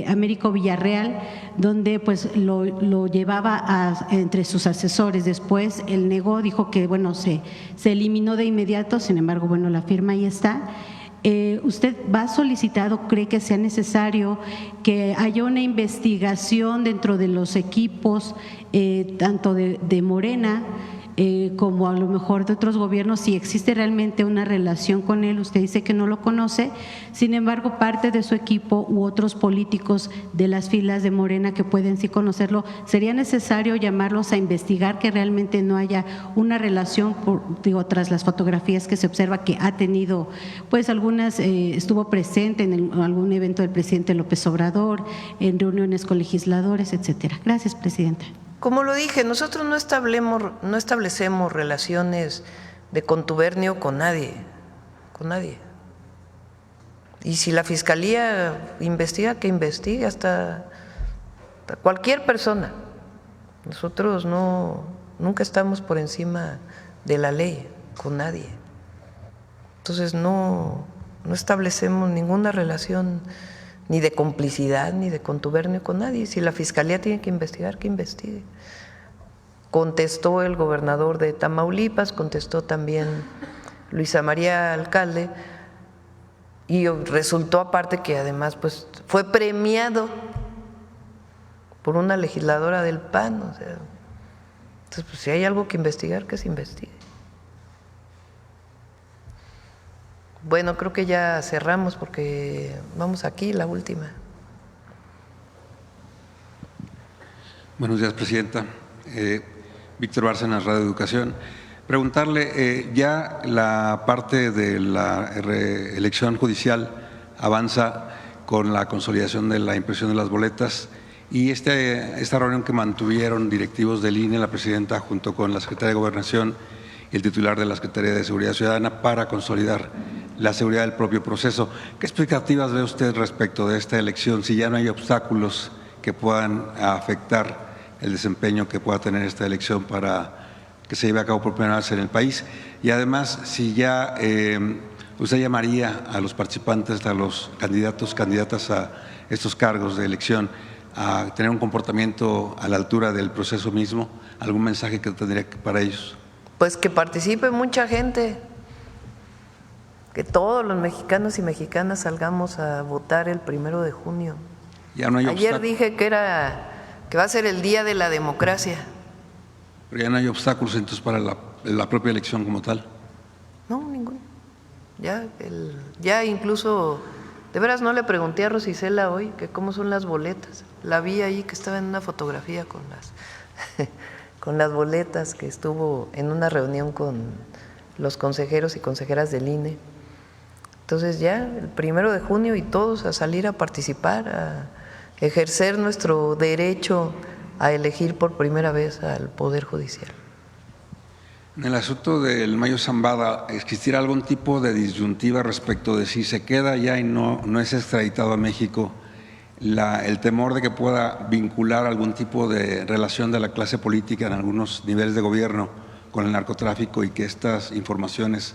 Américo Villarreal, donde pues lo llevaba entre sus asesores. Después él negó, dijo que bueno, se eliminó de inmediato, sin embargo, bueno, la firma ahí está. ¿Usted va a solicitar o cree que sea necesario que haya una investigación dentro de los equipos, tanto de Morena, como a lo mejor de otros gobiernos, si existe realmente una relación con él? Usted dice que no lo conoce, sin embargo parte de su equipo u otros políticos de las filas de Morena que pueden sí conocerlo, ¿sería necesario llamarlos a investigar que realmente no haya una relación, tras las fotografías que se observa que ha tenido, pues algunas estuvo presente en algún evento del presidente López Obrador, en reuniones con legisladores, etcétera? Gracias, presidenta. Como lo dije, nosotros no establecemos relaciones de contubernio con nadie. Y si la Fiscalía investiga, que investigue hasta cualquier persona. Nosotros nunca estamos por encima de la ley con nadie. Entonces no establecemos ninguna relación ni de complicidad, ni de contubernio con nadie. Si la Fiscalía tiene que investigar, que investigue. Contestó el gobernador de Tamaulipas, contestó también Luisa María Alcalde, y resultó aparte que además pues fue premiado por una legisladora del PAN. Entonces, pues, si hay algo que investigar, que se investigue. Bueno, creo que ya cerramos porque vamos aquí, la última. Buenos días, presidenta. Víctor Bárcenas, Radio Educación. Preguntarle, ya la parte de la elección judicial avanza con la consolidación de la impresión de las boletas y esta reunión que mantuvieron directivos del INE, la presidenta junto con la secretaria de Gobernación y el titular de la Secretaría de Seguridad Ciudadana para consolidar la seguridad del propio proceso. ¿Qué expectativas ve usted respecto de esta elección? Si ya no hay obstáculos que puedan afectar el desempeño que pueda tener esta elección para que se lleve a cabo por primera vez en el país. Y además, si ya usted llamaría a los participantes, a los candidatos, candidatas a estos cargos de elección, a tener un comportamiento a la altura del proceso mismo? ¿Algún mensaje que tendría para ellos? Pues que participe mucha gente, que todos los mexicanos y mexicanas salgamos a votar el 1 de junio. Ya no hay Ayer dije que va a ser el día de la democracia. Pero ya no hay obstáculos entonces para la propia elección como tal. No, ninguno. Ya incluso, de veras no le pregunté a Rosicela hoy que cómo son las boletas. La vi ahí que estaba en una fotografía con con las boletas, que estuvo en una reunión con los consejeros y consejeras del INE. Entonces ya el 1 de junio y todos a salir a participar, a ejercer nuestro derecho a elegir por primera vez al Poder Judicial. En el asunto del Mayo Zambada, ¿existirá algún tipo de disyuntiva respecto de si se queda ya y no es extraditado a México? El temor de que pueda vincular algún tipo de relación de la clase política en algunos niveles de gobierno con el narcotráfico y que estas informaciones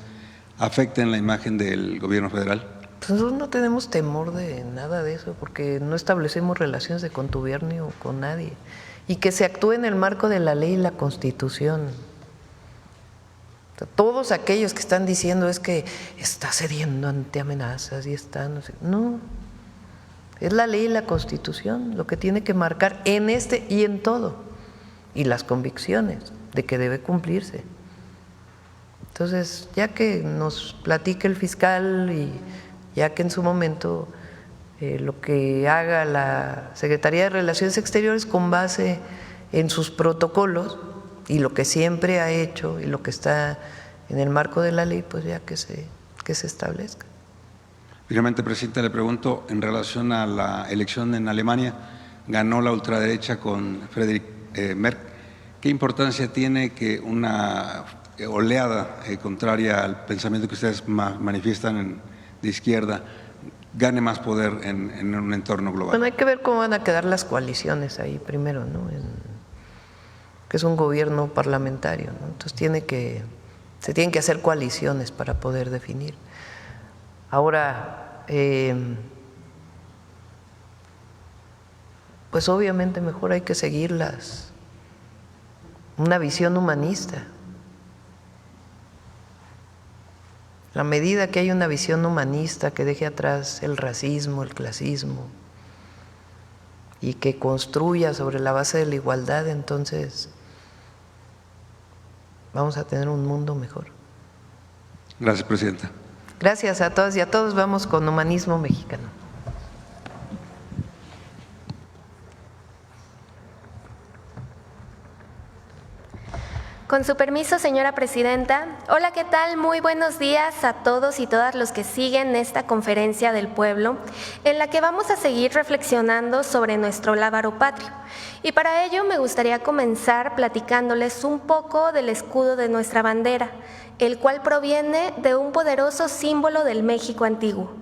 afecten la imagen del gobierno federal. Pues nosotros no tenemos temor de nada de eso, porque no establecemos relaciones de contubernio con nadie, y que se actúe en el marco de la ley y la Constitución. O sea, todos aquellos que están diciendo es que está cediendo ante amenazas y está, no, es la ley y la Constitución lo que tiene que marcar en este y en todo, y las convicciones de que debe cumplirse. Entonces, ya que nos platique el fiscal y ya que en su momento lo que haga la Secretaría de Relaciones Exteriores con base en sus protocolos y lo que siempre ha hecho y lo que está en el marco de la ley, pues ya que se establezca. Finalmente, presidente, le pregunto en relación a la elección en Alemania, ganó la ultraderecha con Friedrich Merz. ¿Qué importancia tiene que una oleada contraria al pensamiento que ustedes manifiestan de izquierda gane más poder en un entorno global? Bueno, hay que ver cómo van a quedar las coaliciones ahí primero, ¿no? Que es un gobierno parlamentario, ¿no? Entonces se tienen que hacer coaliciones para poder definir. Ahora, pues obviamente mejor hay que seguirlas, una visión humanista. La medida que hay una visión humanista que deje atrás el racismo, el clasismo y que construya sobre la base de la igualdad, entonces vamos a tener un mundo mejor. Gracias, presidenta. Gracias a todas y a todos. Vamos con Humanismo Mexicano. Con su permiso, señora presidenta. Hola, ¿qué tal? Muy buenos días a todos y todas los que siguen esta conferencia del pueblo, en la que vamos a seguir reflexionando sobre nuestro lábaro patrio. Y para ello me gustaría comenzar platicándoles un poco del escudo de nuestra bandera, el cual proviene de un poderoso símbolo del México antiguo.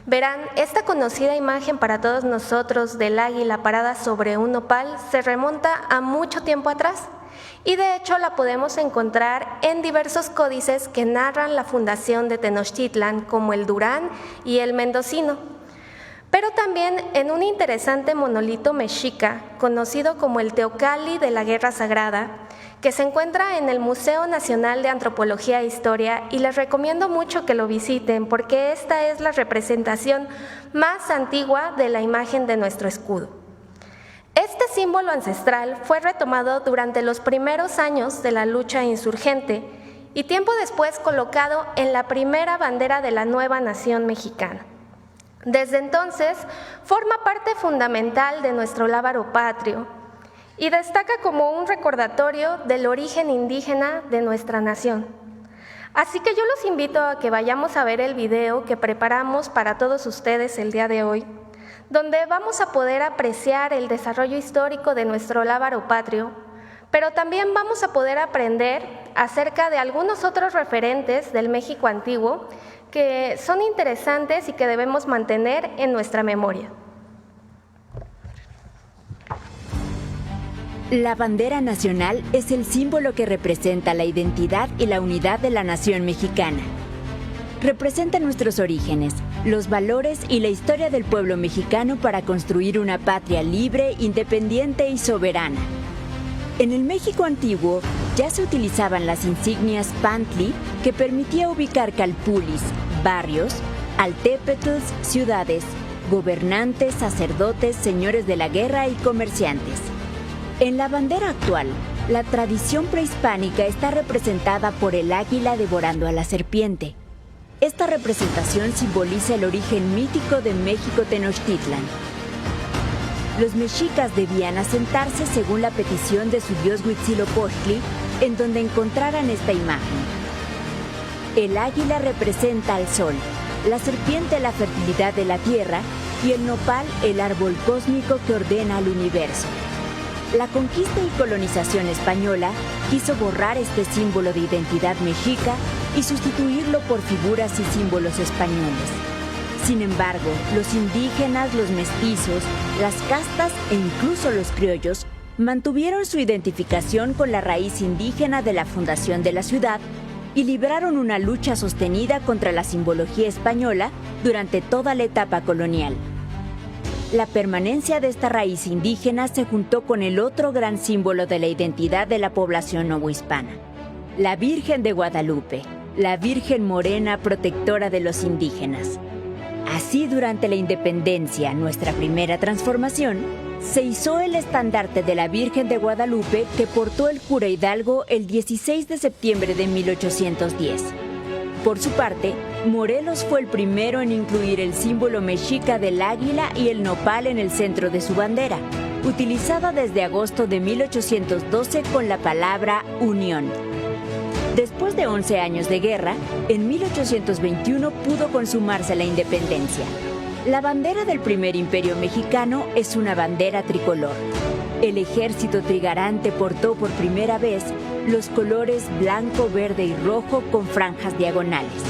Verán, esta conocida imagen para todos nosotros del águila parada sobre un nopal se remonta a mucho tiempo atrás. Y de hecho la podemos encontrar en diversos códices que narran la fundación de Tenochtitlan, como el Durán y el Mendocino, pero también en un interesante monolito mexica, conocido como el Teocalli de la Guerra Sagrada, que se encuentra en el Museo Nacional de Antropología e Historia, y les recomiendo mucho que lo visiten porque esta es la representación más antigua de la imagen de nuestro escudo. Este símbolo ancestral fue retomado durante los primeros años de la lucha insurgente y tiempo después colocado en la primera bandera de la nueva nación mexicana. Desde entonces, forma parte fundamental de nuestro lábaro patrio y destaca como un recordatorio del origen indígena de nuestra nación. Así que yo los invito a que vayamos a ver el video que preparamos para todos ustedes el día de hoy, donde vamos a poder apreciar el desarrollo histórico de nuestro lábaro patrio, pero también vamos a poder aprender acerca de algunos otros referentes del México antiguo que son interesantes y que debemos mantener en nuestra memoria. La bandera nacional es el símbolo que representa la identidad y la unidad de la nación mexicana. Representa nuestros orígenes, los valores y la historia del pueblo mexicano para construir una patria libre, independiente y soberana. En el México antiguo ya se utilizaban las insignias Pantli, que permitía ubicar calpulis, barrios, altépetls, ciudades, gobernantes, sacerdotes, señores de la guerra y comerciantes. En la bandera actual, la tradición prehispánica está representada por el águila devorando a la serpiente. Esta representación simboliza el origen mítico de México Tenochtitlan. Los mexicas debían asentarse según la petición de su dios Huitzilopochtli, en donde encontraran esta imagen. El águila representa al sol, la serpiente la fertilidad de la tierra y el nopal el árbol cósmico que ordena al universo. La conquista y colonización española quiso borrar este símbolo de identidad mexica y sustituirlo por figuras y símbolos españoles. Sin embargo, los indígenas, los mestizos, las castas e incluso los criollos mantuvieron su identificación con la raíz indígena de la fundación de la ciudad y libraron una lucha sostenida contra la simbología española durante toda la etapa colonial. La permanencia de esta raíz indígena se juntó con el otro gran símbolo de la identidad de la población novohispana, la Virgen de Guadalupe, la Virgen Morena protectora de los indígenas. Así, durante la independencia, nuestra primera transformación, se izó el estandarte de la Virgen de Guadalupe que portó el cura Hidalgo el 16 de septiembre de 1810. Por su parte, Morelos fue el primero en incluir el símbolo mexica del águila y el nopal en el centro de su bandera, utilizada desde agosto de 1812 con la palabra Unión. Después de 11 años de guerra, en 1821 pudo consumarse la independencia. La bandera del primer imperio mexicano es una bandera tricolor. El ejército trigarante portó por primera vez los colores blanco, verde y rojo con franjas diagonales.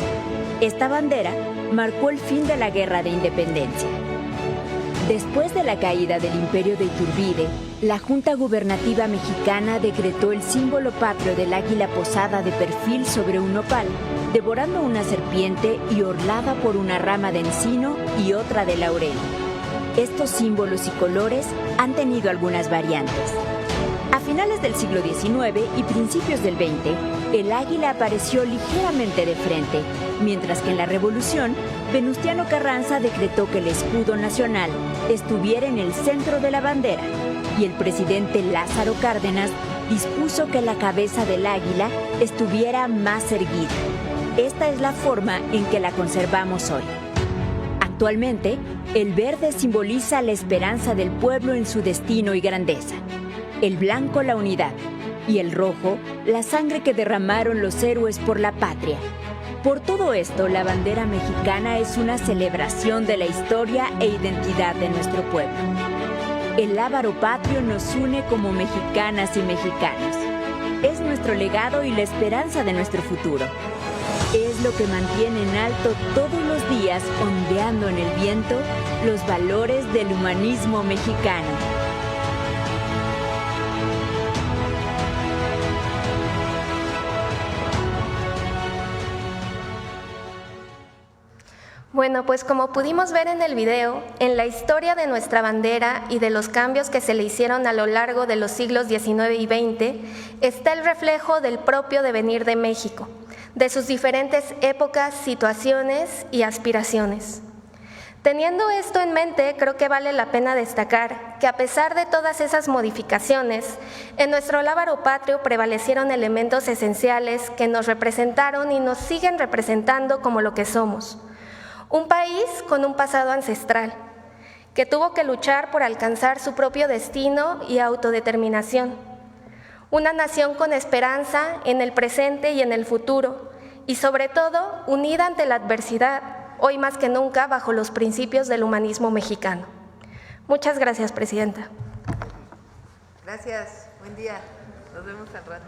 Esta bandera marcó el fin de la Guerra de Independencia. Después de la caída del imperio de Iturbide, la Junta Gubernativa Mexicana decretó el símbolo patrio del águila posada de perfil sobre un nopal, devorando una serpiente y orlada por una rama de encino y otra de laurel. Estos símbolos y colores han tenido algunas variantes. A finales del siglo XIX y principios del XX, el águila apareció ligeramente de frente, mientras que en la Revolución, Venustiano Carranza decretó que el escudo nacional estuviera en el centro de la bandera y el presidente Lázaro Cárdenas dispuso que la cabeza del águila estuviera más erguida. Esta es la forma en que la conservamos hoy. Actualmente, el verde simboliza la esperanza del pueblo en su destino y grandeza, el blanco la unidad y el rojo la sangre que derramaron los héroes por la patria. Por todo esto, la bandera mexicana es una celebración de la historia e identidad de nuestro pueblo. El lábaro patrio nos une como mexicanas y mexicanos. Es nuestro legado y la esperanza de nuestro futuro. Es lo que mantiene en alto todos los días, ondeando en el viento, los valores del humanismo mexicano. Bueno, pues como pudimos ver en el video, en la historia de nuestra bandera y de los cambios que se le hicieron a lo largo de los siglos XIX y XX, está el reflejo del propio devenir de México, de sus diferentes épocas, situaciones y aspiraciones. Teniendo esto en mente, creo que vale la pena destacar que a pesar de todas esas modificaciones, en nuestro lábaro patrio prevalecieron elementos esenciales que nos representaron y nos siguen representando como lo que somos. Un país con un pasado ancestral, que tuvo que luchar por alcanzar su propio destino y autodeterminación. Una nación con esperanza en el presente y en el futuro, y sobre todo unida ante la adversidad, hoy más que nunca bajo los principios del humanismo mexicano. Muchas gracias, Presidenta. Gracias, buen día. Nos vemos al rato.